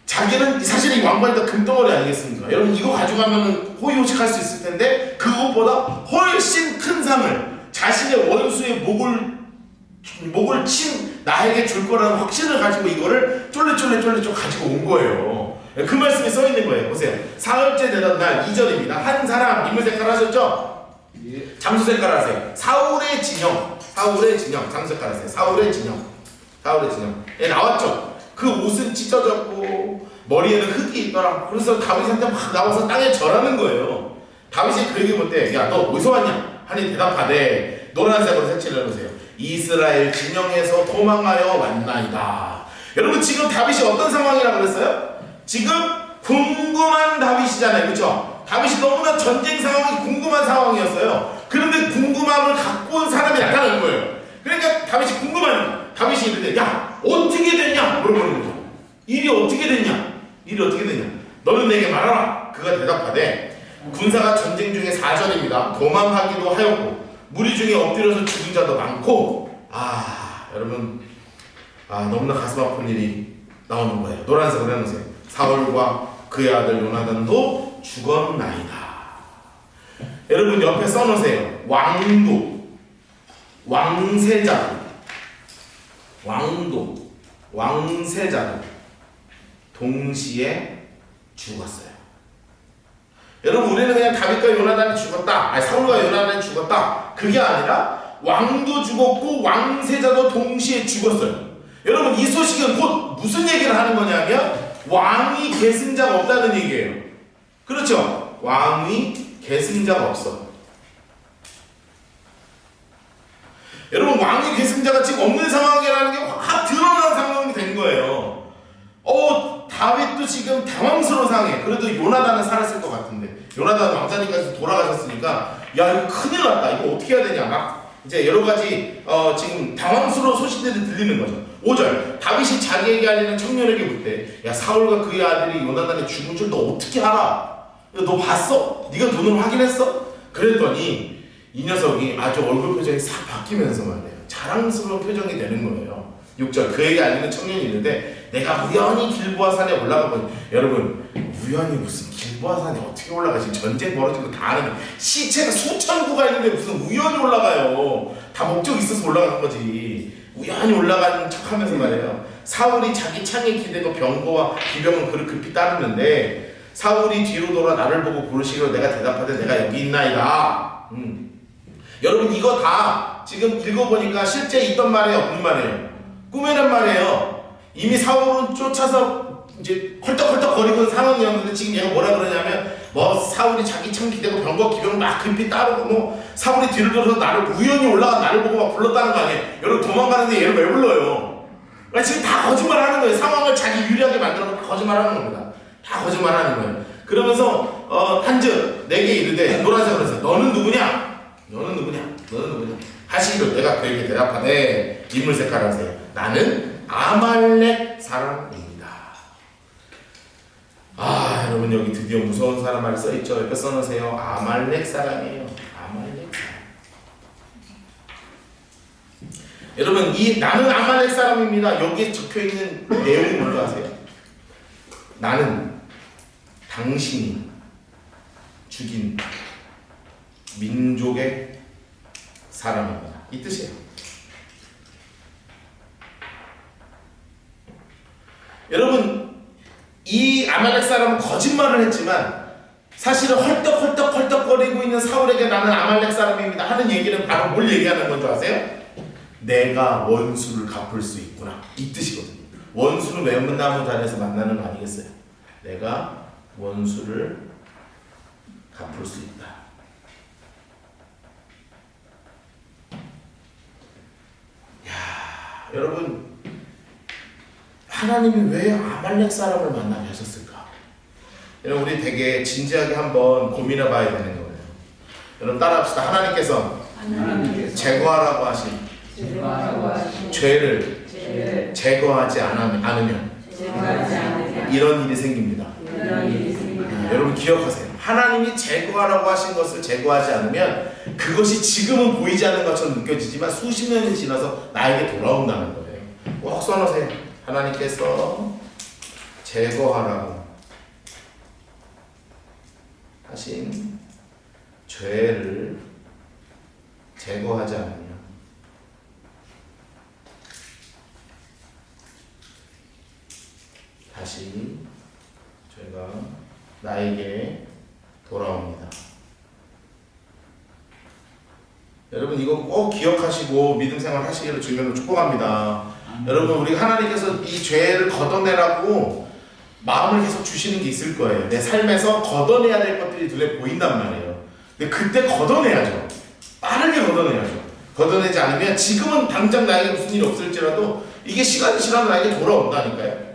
자기는 사실 이 왕관이 다 금덩어리 아니겠습니까? 여러분, 이거 가져가면 호의호식할 수 있을 텐데 그것보다 훨씬 큰 상을 자신의 원수의 목을 친 나에게 줄 거라는 확신을 가지고 이거를 쫄래쫄래 가지고 온 거예요. 그 말씀이 써 있는 거예요. 보세요. 사흘째 되던 날 2절입니다. 한 사람, 인물 색깔 하셨죠? 장수 색깔 하세요. 사울의 진영, 장수 색깔 하세요. 사울의 진영. 나왔죠? 그 옷은 찢어졌고 머리에는 흙이 있더라. 그래서 다윗한테 막 나와서 땅에 절하는 거예요. 다윗이 그 얘기 볼 때, 야, 너 어디서 왔냐? 하니 대답하되 노란색으로 색칠을 해보세요. 이스라엘 진영에서 도망하여 왔나이다. 여러분, 지금 다윗이 어떤 상황이라고 그랬어요? 지금 궁금한 다윗이잖아요, 그렇죠? 다윗이 너무나 전쟁 상황이 궁금한 상황이었어요. 그런데 궁금함을 갖고 온 사람이 나타나는 거예요. 그러니까 다윗이 궁금한 거예요. 다윗이 이르되, 야, 어떻게 됐냐? 물어보는 거죠. 일이 어떻게 됐냐? 너는 내게 말하라. 그가 대답하되, 군사가 전쟁 중에 4절입니다. 도망하기도 하였고 무리 중에 엎드려서 죽은 자도 많고, 여러분, 너무나 가슴 아픈 일이 나오는 거예요. 노란색으로 해놓으세요. 사울과 그의 아들 요나단도 죽었나이다. 여러분, 옆에 써놓으세요. 왕세자도 동시에 죽었어요. 여러분, 우리는 그냥 다윗과 요나단이 죽었다, 사울과 요나단이 죽었다, 그게 아니라 왕도 죽었고 왕세자도 동시에 죽었어요. 여러분 이 소식은 곧 무슨 얘기를 하는 거냐면 왕위 계승자가 없다는 얘기예요. 그렇죠? 왕위 계승자가 없어. 여러분 왕위 계승자가 지금 없는 상황이라는 게 확 드러난 상황이 된 거예요. 다윗도 지금 당황스러운 상황이에요. 그래도 요나단은 살았을 것 같은데 요나단 왕자님까지 돌아가셨으니까 야 이거 큰일 났다. 이거 어떻게 해야 되냐. 막 이제 여러 가지 지금 당황스러운 소식들이 들리는 거죠. 5절 다윗이 자기에게 알리는 청년에게 묻되 야 사울과 그의 아들이 요나단의 죽은 줄 너 어떻게 알아? 너 봤어? 네가 눈으로 확인했어? 그랬더니 이 녀석이 아주 얼굴 표정이 싹 바뀌면서 말이에요. 자랑스러운 표정이 되는 거예요. 6절 그에게 알리는 청년이 있는데 내가 우연히 길보아 산에 올라가보니 여러분 우연히 무슨 길보아 산에 어떻게 올라가? 지금 전쟁 벌어지고 다 아는데 시체가 수천 구가 있는데 무슨 우연히 올라가요. 다 목적이 있어서 올라간 거지. 우연히 올라가는 척하면서 말이에요. 사울이 자기 창에 기대고 병거와 기병은 그를 급히 따르는데 사울이 뒤로 돌아 나를 보고 부르시기로 내가 대답하되 내가 여기 있나이다. 여러분 이거 다 지금 읽어보니까 실제 있던 말이에요, 없는 말이에요? 꿈에는 말이에요. 이미 사울은 쫓아서 이제 헐떡헐떡 거리고 있는 상황이었는데 지금 얘가 뭐라 그러냐면 사울이 자기 창 기대고 병거 기병을 막 급히 따르고 사울이 뒤를 돌아서 나를 우연히 올라가 나를 보고 막 불렀다는 거 아니에요? 여러분 도망가는데 얘를 왜 불러요? 그러니까 지금 다 거짓말하는 거예요. 상황을 자기 유리하게 만들어서 다 거짓말하는 겁니다. 다 거짓말하는 거예요. 그러면서 한즉 내게 이르되 노란색으로 해서 너는 누구냐? 너는 누구냐? 너는 누구냐? 하시기로 내가 그에게 대답하되 인물 색깔을 하세요. 나는 아말렉 사람입니다. 여러분 여기 드디어 무서운 사람 말 써있죠? 옆에 써놓으세요. 아말렉 사람이에요. 아말렉 사람. 여러분 이 나는 아말렉 사람입니다. 여기에 적혀있는 내용이 뭔지 아세요? 나는 당신이 죽인 민족의 사람입니다. 이 뜻이에요. 여러분 이 아말렉 사람은 거짓말을 했지만 사실은 헐떡헐떡거리고 있는 사울에게 나는 아말렉 사람입니다 하는 얘기는 바로 뭘 얘기하는 건 줄 아세요? 내가 원수를 갚을 수 있구나 이 뜻이거든요. 원수는 외문나무 단에서 만나는 거 아니겠어요? 내가 원수를 갚을 수 있다. 여러분 하나님이 왜 아말렉 사람을 만나게 하셨을까? 여러분 우리 되게 진지하게 한번 고민해 봐야 되는 거예요. 여러분 따라합시다. 하나님께서 제거하라고 하신 죄를 제거하지 않으면 이런 일이 생깁니다. 여러분 기억하세요. 하나님이 제거하라고 하신 것을 제거하지 않으면 그것이 지금은 보이지 않는 것처럼 느껴지지만 수십 년이 지나서 나에게 돌아온다는 거예요. 꼭 써놓으세요. 하나님께서 제거하라고 하신 죄를 제거하지 않으면 다시 죄가 나에게 돌아옵니다. 여러분 이거 꼭 기억하시고 믿음 생활 하시기를 주님으로 축복합니다. 여러분 우리 하나님께서 이 죄를 걷어내라고 마음을 계속 주시는 게 있을 거예요. 내 삶에서 걷어내야 될 것들이 눈에 보인단 말이에요. 근데 그때 걷어내야죠. 빠르게 걷어내야죠. 걷어내지 않으면 지금은 당장 나에게 무슨 일이 없을지라도 이게 시간이 지나면 나에게 돌아온다니까요.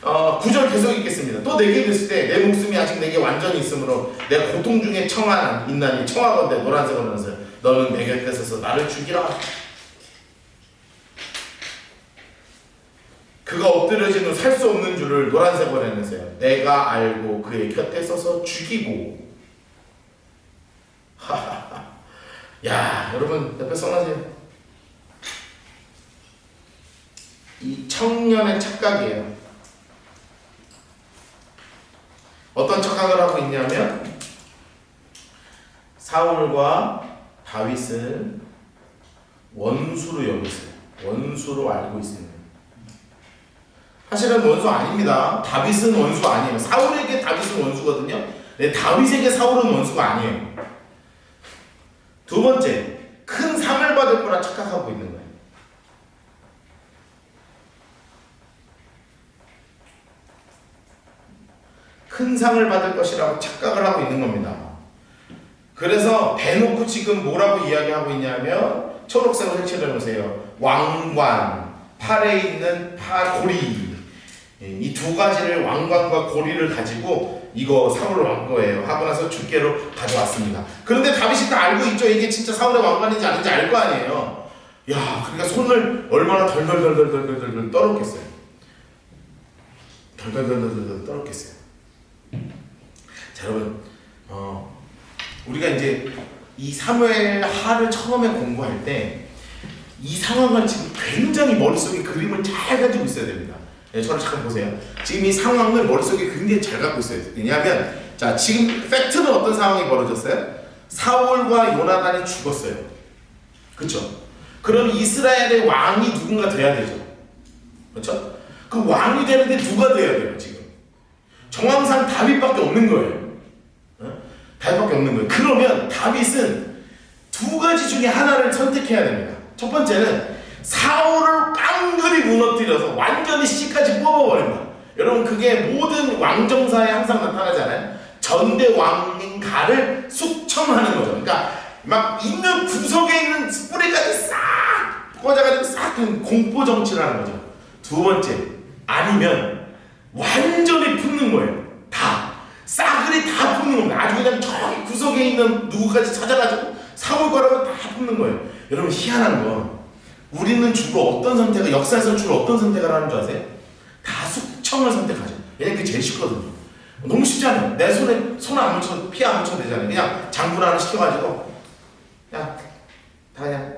9절 계속 읽겠습니다. 또 내게 이르실 때 내 목숨이 아직 내게 완전히 있으므로 내 고통 중에 있나니 청하건대 노란색으로 하면서 너는 내 곁에 서서 나를 죽이라. 그가 엎드려진 후 살 수 없는 줄을 노란색으로 해내세요. 내가 알고 그의 곁에 서서 죽이고. 야 여러분 옆에 써놓으세요. 이 청년의 착각이에요. 어떤 착각을 하고 있냐면 사울과 다윗은 원수로 여겼어요. 원수로 알고 있습니다. 사실은 원수 아닙니다. 다윗은 원수 아니에요. 사울에게 다윗은 원수거든요. 네, 다윗에게 사울은 원수가 아니에요. 두 번째, 큰 상을 받을 받을 거라 착각하고 있는 거예요. 큰 상을 받을 것이라고 착각을 하고 있는 겁니다. 그래서 대놓고 지금 뭐라고 이야기하고 있냐면 초록색으로 색칠해 놓으세요. 왕관, 팔에 있는 고리, 이 두 가지를 왕관과 고리를 가지고 이거 사울을 왕 거예요 하고 나서 주께로 가져왔습니다. 그런데 다윗이 다 알고 있죠. 이게 진짜 사울의 왕관인지 아닌지 알 거 아니에요. 야, 그러니까 손을 얼마나 덜덜덜덜덜덜 떨었겠어요. 덜덜덜덜덜 떨었겠어요. 자, 여러분, 우리가 이제 이 사무엘 하를 처음에 공부할 때 이 상황을 지금 굉장히 머릿속에 그림을 잘 가지고 있어야 됩니다. 네, 저를 잠깐 보세요. 지금 이 상황을 머릿속에 굉장히 잘 갖고 있어야 돼요. 왜냐하면 자, 지금 팩트는 어떤 상황이 벌어졌어요? 사울과 요나단이 죽었어요. 그렇죠? 그럼 이스라엘의 왕이 누군가 돼야 되죠. 그렇죠? 그 왕이 되는데 누가 돼야 돼요, 지금? 정황상 다윗밖에 없는 거예요. 다윗밖에 없는 거예요. 그러면 다윗은 두 가지 중에 하나를 선택해야 됩니다. 첫 번째는 사울을 깡그리 무너뜨려서 완전히 씨까지 뽑아버립니다. 여러분, 그게 모든 왕정사에 항상 나타나잖아요. 전대왕인가를 숙청하는 거죠. 그러니까 막 있는 구석에 있는 뿌리까지 싹 꽂아가지고 싹 공포 정치를 하는 거죠. 두 번째, 아니면 완전히 품는 거예요. 다 싸그리 다 품는 겁니다. 아주 그냥 저기 구석에 있는 누구까지 찾아가지고 사울 거라고 다 품는 거예요. 여러분, 희한한 건 우리는 주로 어떤 선택을, 역사에서 주로 어떤 선택을 하는 줄 아세요? 다 숙청을 선택하죠. 왜냐면 그게 제일 쉽거든요. 너무 쉽지 않아요. 내 손에 손 안 묻혀도 피 안 묻혀도 되잖아요. 그냥 장군 하나 시켜가지고 그냥 다 그냥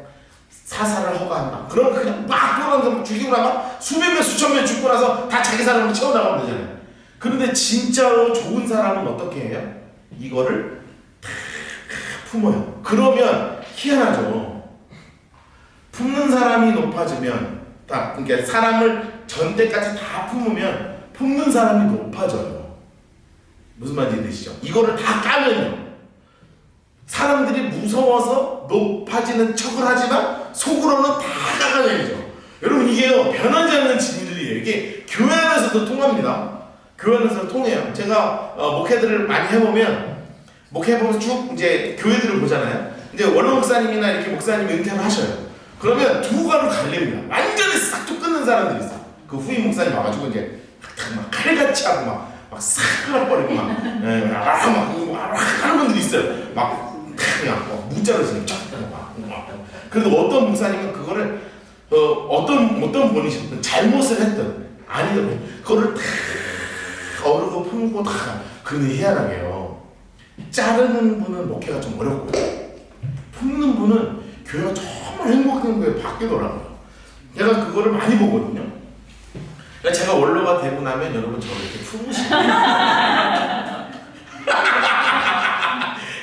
사살을 허가한다. 그럼 그냥 막 돌아가면서 죽이고 나면 수백 명 수천 명 죽고 나서 다 자기 사람으로 채워나가면 되잖아요. 그런데 진짜로 좋은 사람은 어떻게 해요? 이거를 다 품어요. 그러면 희한하죠. 품는 사람이 높아지면, 그러니까 사람을 전대까지 다 품으면 품는 사람이 높아져요. 무슨 말인지 되시죠? 이거를 다 까면요, 사람들이 무서워서 높아지는 척을 하지만 속으로는 다 깎아내리죠. 여러분, 이게요, 변하지 않는 진리예요. 이게 교회 안에서도 통합니다. 교회 안에서도 통해요. 제가 목회들을 많이 해보면, 목회해보면서 쭉 이제 교회들을 보잖아요. 이제 원로 목사님이나 이렇게 목사님이 은퇴를 하셔요. 그러면 두 가로 갈립니다. 완전히 싹둑 끊는 사람들이 있어. 그 후임 목사님 와가지고 이제 막 칼같이 하고 싹 끊어버리고 막 하는 분들이 있어요. 막 그냥 무자로 지금 그래도 어떤 목사님은 그거를 어떤 분이셨든 잘못을 했든 아니든 그거를 다 어르고 품고 다. 그런데 희한하게요, 자르는 분은 목회가 좀 어렵고 품는 분은 교회가 정말 행복한 거에 바뀌더라고요. 제가 그거를 많이 보거든요. 제가 원로가 되고 나면 여러분 저를 이렇게 품으시고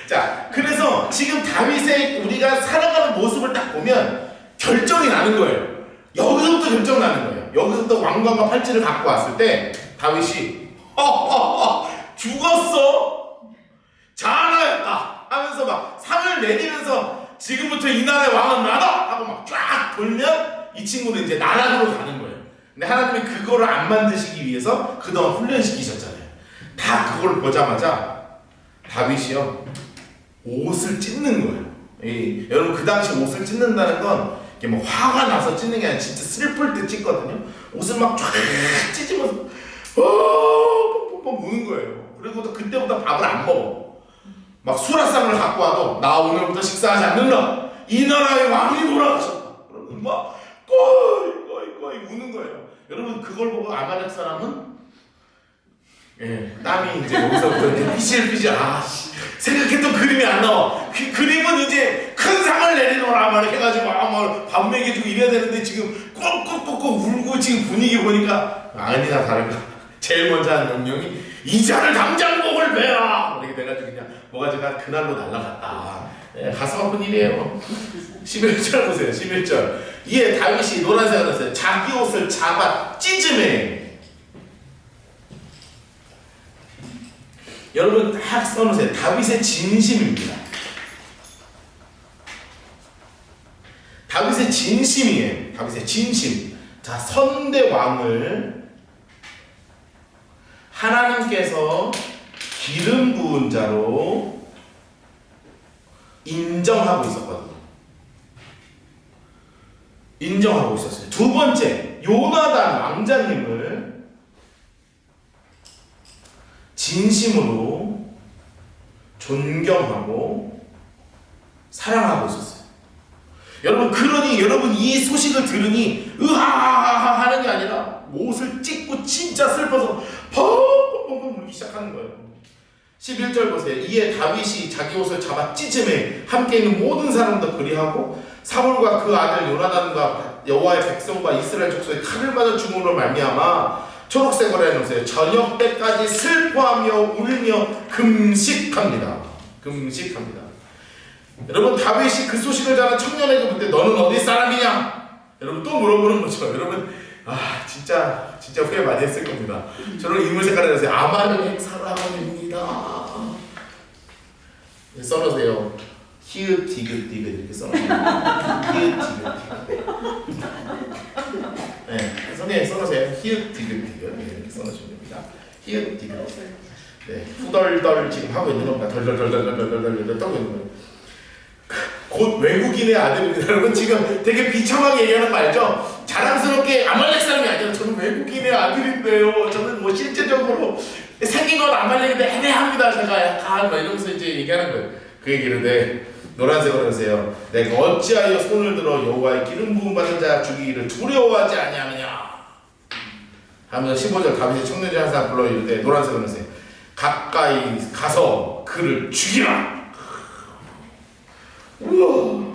자, 그래서 지금 다윗의 우리가 살아가는 모습을 딱 보면 결정이 나는 거예요. 여기서부터 결정 나는 거예요. 여기서부터 왕관과 팔찌를 갖고 왔을 때 다윗이 죽었어? 잘하였다 하면서 막 상을 내리면서 지금부터 이 나라의 왕은 나다! 하고 막 쫙 돌면 이 친구는 이제 나락으로 가는 거예요. 근데 하나님이 그거를 안 만드시기 위해서 그동안 훈련시키셨잖아요. 다 그걸 보자마자 다윗이요, 옷을 찢는 거예요. 여러분, 그 당시 옷을 찢는다는 건 이게 뭐 화가 나서 찢는 게 아니라 진짜 슬플 때 찢거든요. 옷을 막 쫙 찢으면서 뻥뻥뻥 무는 거예요. 그리고 또 그때부터 밥을 안 먹어. 막 수라상을 갖고 와도 나 오늘부터 식사하지 않는다. 이 나라의 왕이 돌아가셨다. 그러면 막 꺼이 우는 거예요. 여러분, 그걸 보고 아말렉 사람은 땀이 이제 여기서부터 이제 피실피실. 생각했던 그림이 안 나와. 그 그림은 이제 큰 상을 내리노라 막 해가지고 밥 먹여주고 이래야 되는데 지금 꾹꾹꾹꾹 울고 지금 분위기 보니까 아니나 다를까. 제일 먼저 하는 명령이 이 자를 당장 목을 베라! 이렇게 돼가지고 그냥 뭐가지가 그날로 날라갔다. 가슴 아픈 일이에요. 11절 보세요. 11절. 이에 다윗이 노란색을 했어요. 자기 옷을 잡아 찢으매. 여러분 딱 써놓으세요. 다윗의 진심입니다. 다윗의 진심이에요. 다윗의 진심. 자, 선대 왕을 하나님께서 기름 부은 자로 인정하고 있었거든요. 인정하고 있었어요. 두 번째, 요나단 왕자님을 진심으로 존경하고 사랑하고 있었어요. 여러분, 그러니 여러분 이 소식을 들으니 으하하하 하는 게 아니라 옷을 찢고 진짜 슬퍼서 펑펑펑 울기 시작하는 거예요. 11절 보세요. 이에 다윗이 자기 옷을 잡아 찢음에 함께 있는 모든 사람도 그리하고 사울과 그 아들 요나단과 여호와의 백성과 이스라엘 족속의 칼을 맞아 죽음으로 말미암아 초록색으로 해놓으세요. 저녁 때까지 슬퍼하며 울며 금식합니다. 금식합니다. 여러분, 다윗이 그 소식을 전한 청년에게 묻되 너는 어디 사람이냐? 여러분 또 물어보는 거죠. 여러분, 진짜 후회 많이 했을 겁니다. 저는 인물 색깔을 해서 아말렉 사람입니다. 써놓으세요. 히읗 디귿 디귿 이렇게 써놓으세요. 히읗 디귿 디귿. 네, 선생님 써놓으세요. 히읗 디귿 디귿 이렇게 써놓으시면 됩니다. 히읗 디귿. 네, 후덜덜 지금 하고 있는 겁니다. 덜덜덜덜덜덜덜 떨고 있는 거예요. 곧 외국인의 아들입니다. 여러분 지금 되게 비참하게 얘기하는 거 알죠? 자랑스럽게 아말렉 사람이 아니라 저는 외국인의 아들인데요. 저는 뭐 실제적으로 생긴 건 아말렉인데 애매합니다. 제가 약간 막 이러면서 이제 얘기하는 거예요. 그 얘기를 내 노란색으로 하세요. 내가 어찌하여 손을 들어 여호와의 기름 부음 받은 자 죽이기를 두려워하지 아니하느냐 하면서 15절 다윗이 청년들 항상 불러 이르되 노란색으로 하세요. 가까이 가서 그를 죽이라. 우와.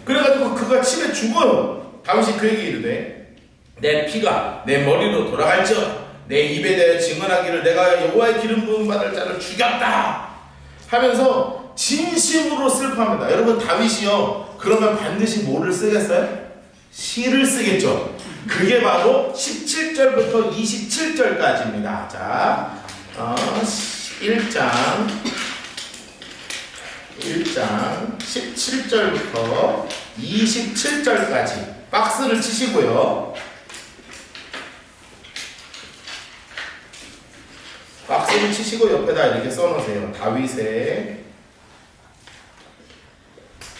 그래가지고 그가 침에 죽어요. 다윗이 그 얘기 이르되 내 피가 내 머리로 돌아갈지어다. 내 입에 대해 증언하기를 내가 여호와의 기름 부음 받을 자를 죽였다 하면서 진심으로 슬퍼합니다. 여러분, 다윗이요 그러면 반드시 뭐를 쓰겠어요? 시를 쓰겠죠. 그게 바로 17절부터 27절까지입니다. 자, 1장 17절부터 27절까지 박스를 치시고요. 박스를 치시고 옆에다 이렇게 써놓으세요. 다윗의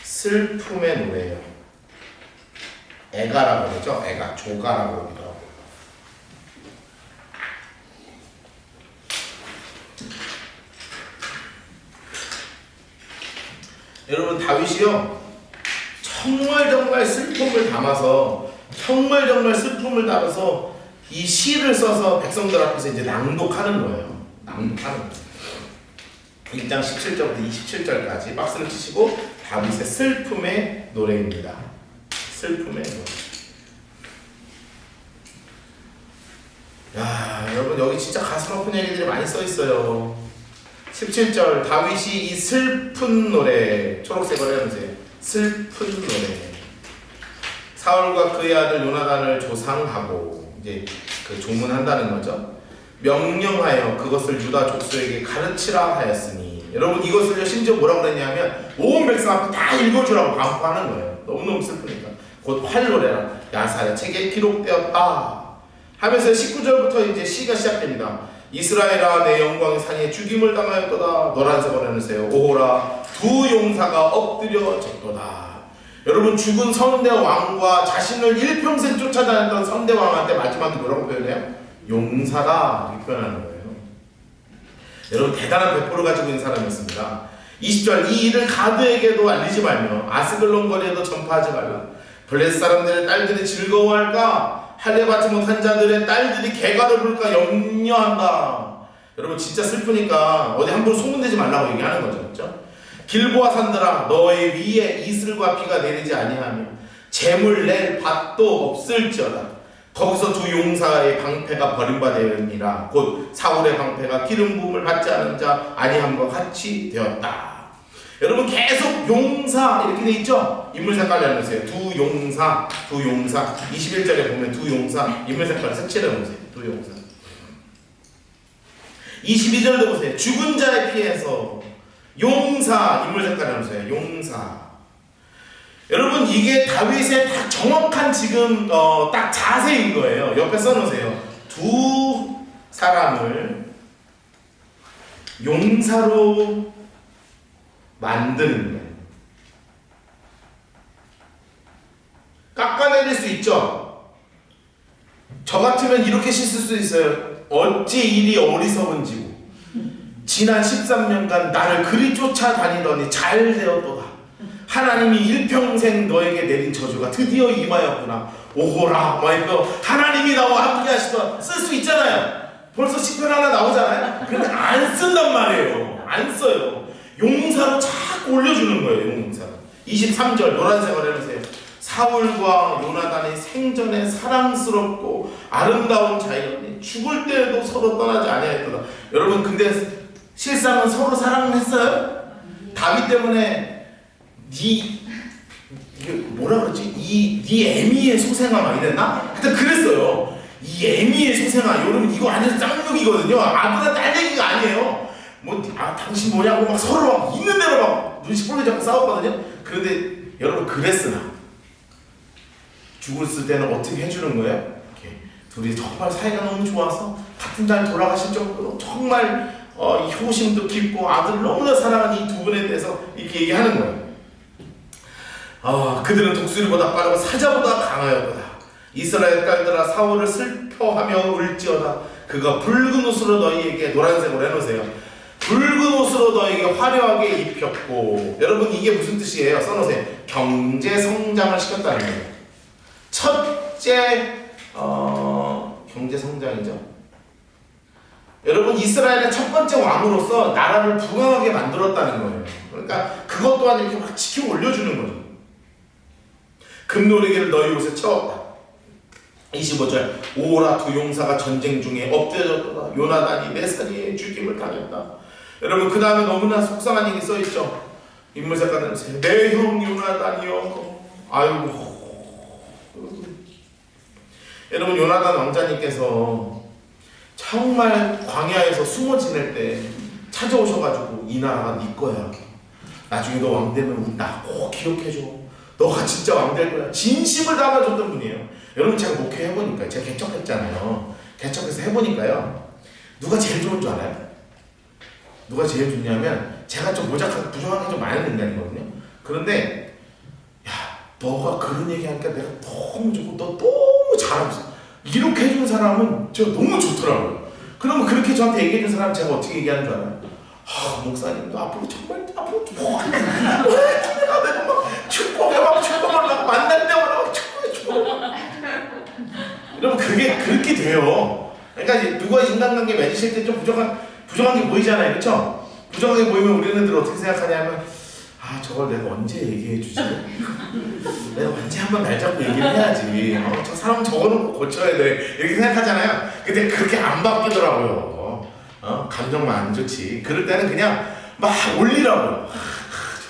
슬픔의 노래예요. 애가라고 그러죠. 애가, 조가라고 그러기도 하고. 여러분, 다윗이요 정말 슬픔을 담아서 이 시를 써서 백성들 앞에서 이제 낭독하는 거예요. 낭독하는 거예요. 1장 17절부터 27절까지 박스를 치시고 다윗의 슬픔의 노래입니다. 슬픔의 노래. 야, 여러분 여기 진짜 가슴 아픈 얘기들이 많이 써 있어요. 17절 다윗이 이 슬픈 노래 초록색으로 해주세요. 슬픈 노래. 사울과 그의 아들 요나단을 조상하고 이제 그 조문한다는 거죠. 명령하여 그것을 유다 족속에게 가르치라 하였으니 여러분 이것을 심지어 뭐라고 그랬냐면 온 백성 앞에 다 읽어주라고 반포하는 거예요. 너무너무 슬프니까. 곧 활노래라 야사야 책에 기록되었다 하면서 19절부터 이제 시가 시작됩니다. 이스라엘아 내 영광의 산이 죽임을 당하였도다. 노란색으로 해주세요. 오호라 두 용사가 엎드려졌도다. 여러분 죽은 선대 왕과 자신을 일평생 쫓아다녔던 선대 왕한테 마지막에 뭐라고 표현해요? 용사다 이렇게 표현하는 거예요. 여러분 대단한 배포를 가지고 있는 사람이었습니다. 20절 이 일을 가드에게도 알리지 말며 아스글론 거리에도 전파하지 말라. 블레셋 사람들의 딸들이 즐거워할까? 할례받지 못한 자들의 딸들이 개가를 부를까 염려한다. 여러분 진짜 슬프니까 어디 함부로 소문내지 말라고 얘기하는 거죠. 그렇죠? 길보아 산들아 너의 위에 이슬과 비가 내리지 아니하며 재물 낼 밭도 없을지어다. 거기서 두 용사의 방패가 버림받으니라. 곧 사울의 방패가 기름 부음을 받지 않은 자 아니함과 같이 되었다. 여러분 계속 용사 이렇게 돼 있죠? 인물 색깔 내놓으세요. 두 용사 21절에 보면 두 용사 인물 색깔 색칠해 놓으세요. 두 용사 22절도 보세요. 죽은 자의 피에서 용사 인물 색깔 내놓으세요. 용사 여러분 이게 다윗의 딱 정확한 지금 딱 자세인 거예요. 옆에 써놓으세요. 두 사람을 용사로 만드는 거예요. 깎아내릴 수 있죠. 저 같으면 이렇게 씻을 수 있어요. 어찌 이리 어리석은지고 지난 13년간 나를 그리 쫓아다니더니 잘 되었도다. 하나님이 일평생 너에게 내린 저주가 드디어 임하였구나. 오호라. 하나님이 나와 함께 하시던 쓸 수 있잖아요. 벌써 시편 하나 나오잖아요. 근데 안 쓴단 말이에요. 안 써요. 용사로 자꾸 올려주는 거예요. 용사로. 23절 노란색을 해주세요. 사울과 요나단이 생전에 사랑스럽고 아름다운 자이었니 죽을 때에도 서로 떠나지 아니하였도다. 여러분 근데 실상은 서로 사랑했어요? 다윗 때문에 이게 뭐라 그러지? 네 애미의 소생아 막 이랬나? 하여튼 그랬어요. 이 애미의 소생아. 여러분 이거 완전 쌍욕이거든요. 아들과 딸 얘기가 아니에요. 당신 뭐냐고 막 서로 막 있는 대로 막 눈 시뻘게 잡고 싸웠거든요. 그런데 여러분 그랬으나 죽었을 때는 어떻게 해주는 거예요? 이렇게 둘이 정말 사이가 너무 좋아서 같은 날 돌아가실 정도로 정말 효심도 깊고 아들을 너무나 사랑하는 이 두 분에 대해서 이렇게 얘기하는 거예요. 그들은 독수리보다 빠르고 사자보다 강하였도다. 이스라엘 딸들아 사울을 슬퍼하며 울지어다. 그가 붉은 옷으로 너희에게 노란색으로 해놓으세요. 붉은 옷으로 너희에게 화려하게 입혔고. 여러분 이게 무슨 뜻이에요? 써놓으세요. 경제 성장을 시켰다는 거예요. 첫째 경제 성장이죠. 여러분 이스라엘의 첫 번째 왕으로서 나라를 부강하게 만들었다는 거예요. 그러니까 그것 또한 이렇게 막 지키고 올려주는 거죠. 금노래기를 너희 옷에 채웠다. 25절 오라 두 용사가 전쟁 중에 엎드려졌다. 요나단이 내 사리에 죽임을 당했다. 여러분 그 다음에 너무나 속상한 얘기 써있죠. 인물 색깔을 보세요. 내 형 요나단이여. 아이고. 여러분 요나단 왕자님께서 정말 광야에서 숨어 지낼 때 찾아오셔가지고 이 나라가 네 거야. 나중에 너 왕 되면 나 꼭 기억해줘. 너가 진짜 왕 될 거야. 진심을 담아줬던 분이에요. 여러분 제가 목회해보니까 제가 개척했잖아요. 개척해서 해보니까요. 누가 제일 좋은 줄 알아요? 누가 제일 좋냐면 제가 좀 모자라고 부정한 게 좀 많은 인간이거든요. 그런데 야 너가 그런 얘기하니까 내가 너무 좋고 너 너무 잘하고 이렇게 해준 사람은 제가 너무 좋더라고요. 그러면 그렇게 저한테 얘기해준 사람 제가 어떻게 얘기하는 줄 알아요? 목사님도 앞으로 정말 앞으로 내가 막 축복을 하고 만날 때마다 막 축복해. 여러분 그게 그렇게 돼요. 그러니까 누가 인간관계 맺으실 때 좀 부정한 게 보이잖아요, 그렇죠? 부정하게 보이면 우리는 어떻게 생각하냐면 저걸 내가 언제 얘기해 주지? 내가 언제 한번 날 잡고 얘기를 해야지. 저 사람은 저거는 꼭 고쳐야 돼. 이렇게 생각하잖아요. 근데 그렇게 안 바뀌더라고요. 감정만 안 좋지. 그럴 때는 그냥 막 올리라고요.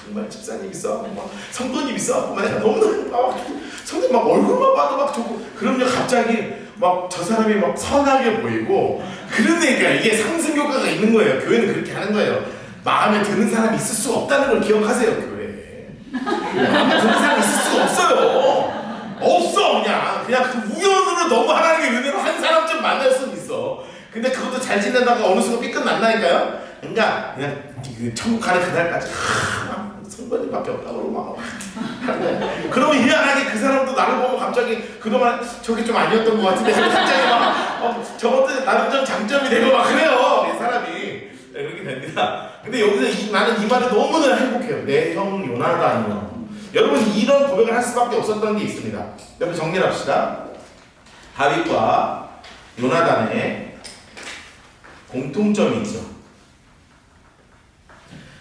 정말 집사님 있어, 성도님 있어, 내가 너무너무 성도님 막 얼굴만 봐도 막 좋고. 그러면 갑자기 막 저 사람이 막 선하게 보이고. 그러니까 이게 상승 효과가 있는 거예요. 교회는 그렇게 하는 거예요. 마음에 드는 사람이 있을 수 없다는 걸 기억하세요, 교회에. 마음에 드는 사람이 있을 수가 없어요. 없어, 그냥 그 우연으로 너무 하나님의 은혜로 한 사람쯤 만날 수는 있어. 근데 그것도 잘 지내다가 어느 순간 삐끗 난다니까요? 그냥 그 천국 가는 그날까지 성도님밖에 없다고 막 그러면 희한하게 그 사람도 나를 보고 갑자기 그동안 저게 좀 아니었던 것 같은데 갑자기 막 저것도 나름 좀 장점이 되고 막 그래요. 이 사람이 그렇게 됩니다. 근데 여기서 나는 이 말이 너무나 행복해요. 내 형 요나단이요. 여러분 이런 고백을 할 수밖에 없었던 게 있습니다. 여러분 정리를 합시다. 다윗과 요나단의 공통점이 있죠.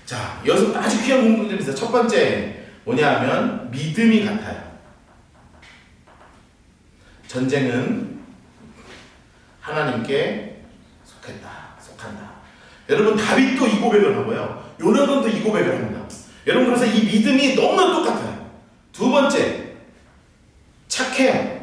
자, 여기서 아주 귀한 공통점이 있어요. 첫 번째 뭐냐면 믿음이 같아요. 전쟁은 하나님께 속한다. 여러분 다윗도 이 고백을 하고요. 요나단도 이 고백을 합니다. 여러분 그래서 이 믿음이 너무나 똑같아요. 두 번째 착해요.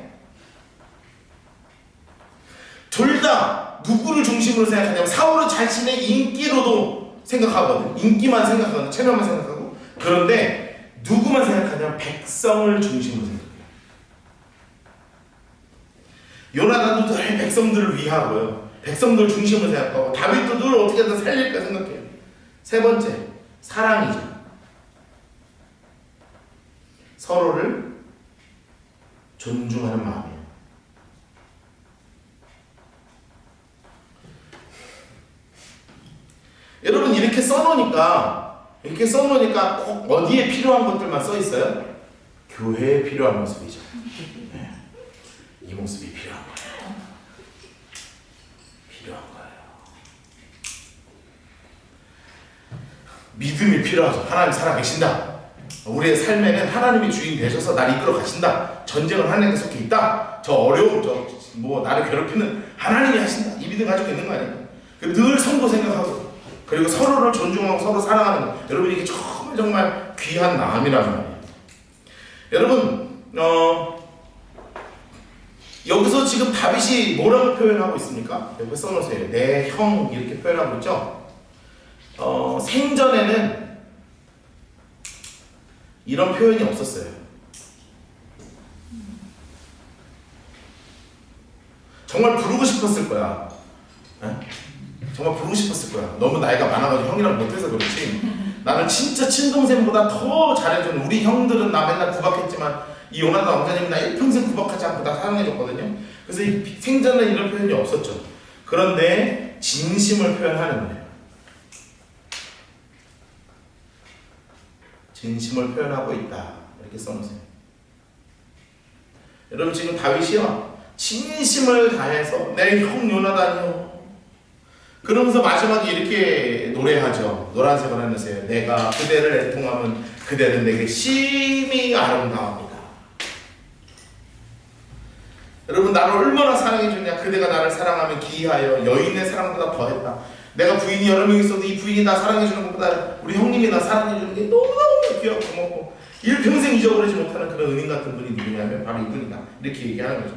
둘 다 누구를 중심으로 생각하냐면 사울은 자신의 인기로도 생각하거든. 인기만 생각하거든. 체면만 생각하고. 그런데 누구만 생각하냐면 백성을 중심으로 생각해요. 요나단도 늘 백성들을 위하고요. 백성들 중심으로 생각하고 다윗도 늘 어떻게든 살릴까 생각해요. 세 번째, 사랑이죠. 서로를 존중하는 마음이에요. 여러분 이렇게 써놓으니까 꼭 어디에 필요한 것들만 써 있어요? 교회에 필요한 모습이죠. 네. 이 모습이 필요한 거예요. 필요한 거예요. 믿음이 필요하죠. 하나님 살아계신다. 우리의 삶에는 하나님이 주인 되셔서 나를 이끌어 가신다. 전쟁을 하나님께 속해 있다. 저 어려움, 나를 괴롭히는 하나님이 하신다. 이 믿음 가지고 있는 거 아니에요? 늘 성도 생각하고, 그리고 서로를 존중하고 서로 사랑하는 거. 여러분 이게 정말 귀한 마음이란 말이에요. 여러분 여기서 지금 다윗이 뭐라고 표현하고 있습니까? 여기 써놓으세요. 내 형 이렇게 표현하고 있죠. 생전에는 이런 표현이 없었어요. 정말 부르고 싶었을 거야. 에? 정말 부르고 싶었을 거야. 너무 나이가 많아가지고 형이랑 못해서 그렇지. 나는 진짜 친동생보다 더 잘해주는, 우리 형들은 나 맨날 구박했지만 이 요나단 왕자님이 나 일평생 구박하지 않고 나 사랑해줬거든요. 그래서 이 생전에 이런 표현이 없었죠. 그런데 진심을 표현하는 거예요. 진심을 표현하고 있다. 이렇게 써놓으세요. 여러분 지금 다윗이요, 진심을 다해서 내 형 요나단이요, 그러면서 마지막에 이렇게 노래하죠. 노란색을 하면서요. 내가 그대를 애통하면 그대는 내게 심히 아름다웁니다. 여러분 나를 얼마나 사랑해주냐. 그대가 나를 사랑하면 기이하여 여인의 사랑보다 더했다. 내가 부인이 여러 명 있어도 이 부인이 나 사랑해주는 것보다 우리 형님이 나 사랑해주는 게 너무너무 귀하고 고맙고 일평생 잊어버리지 못하는 그런 은인 같은 분이 누구냐면 바로 이분이다. 이렇게 얘기하는 거죠.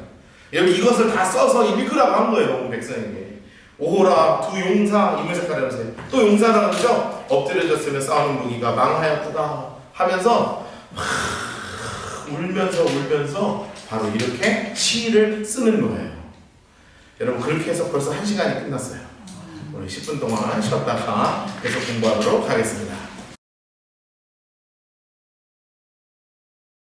여러분 이것을 다 써서 읽으라고 한 거예요. 백성에게. 오호라 두 용사 이물색깔 하면서 또 용사라고 하죠. 엎드려졌으면 싸우는 무기가 망하였구나 하면서 울면서 바로 이렇게 시를 쓰는 거예요. 여러분 그렇게 해서 벌써 1시간이 끝났어요. 우리 10분 동안 쉬었다가 계속 공부하도록 하겠습니다.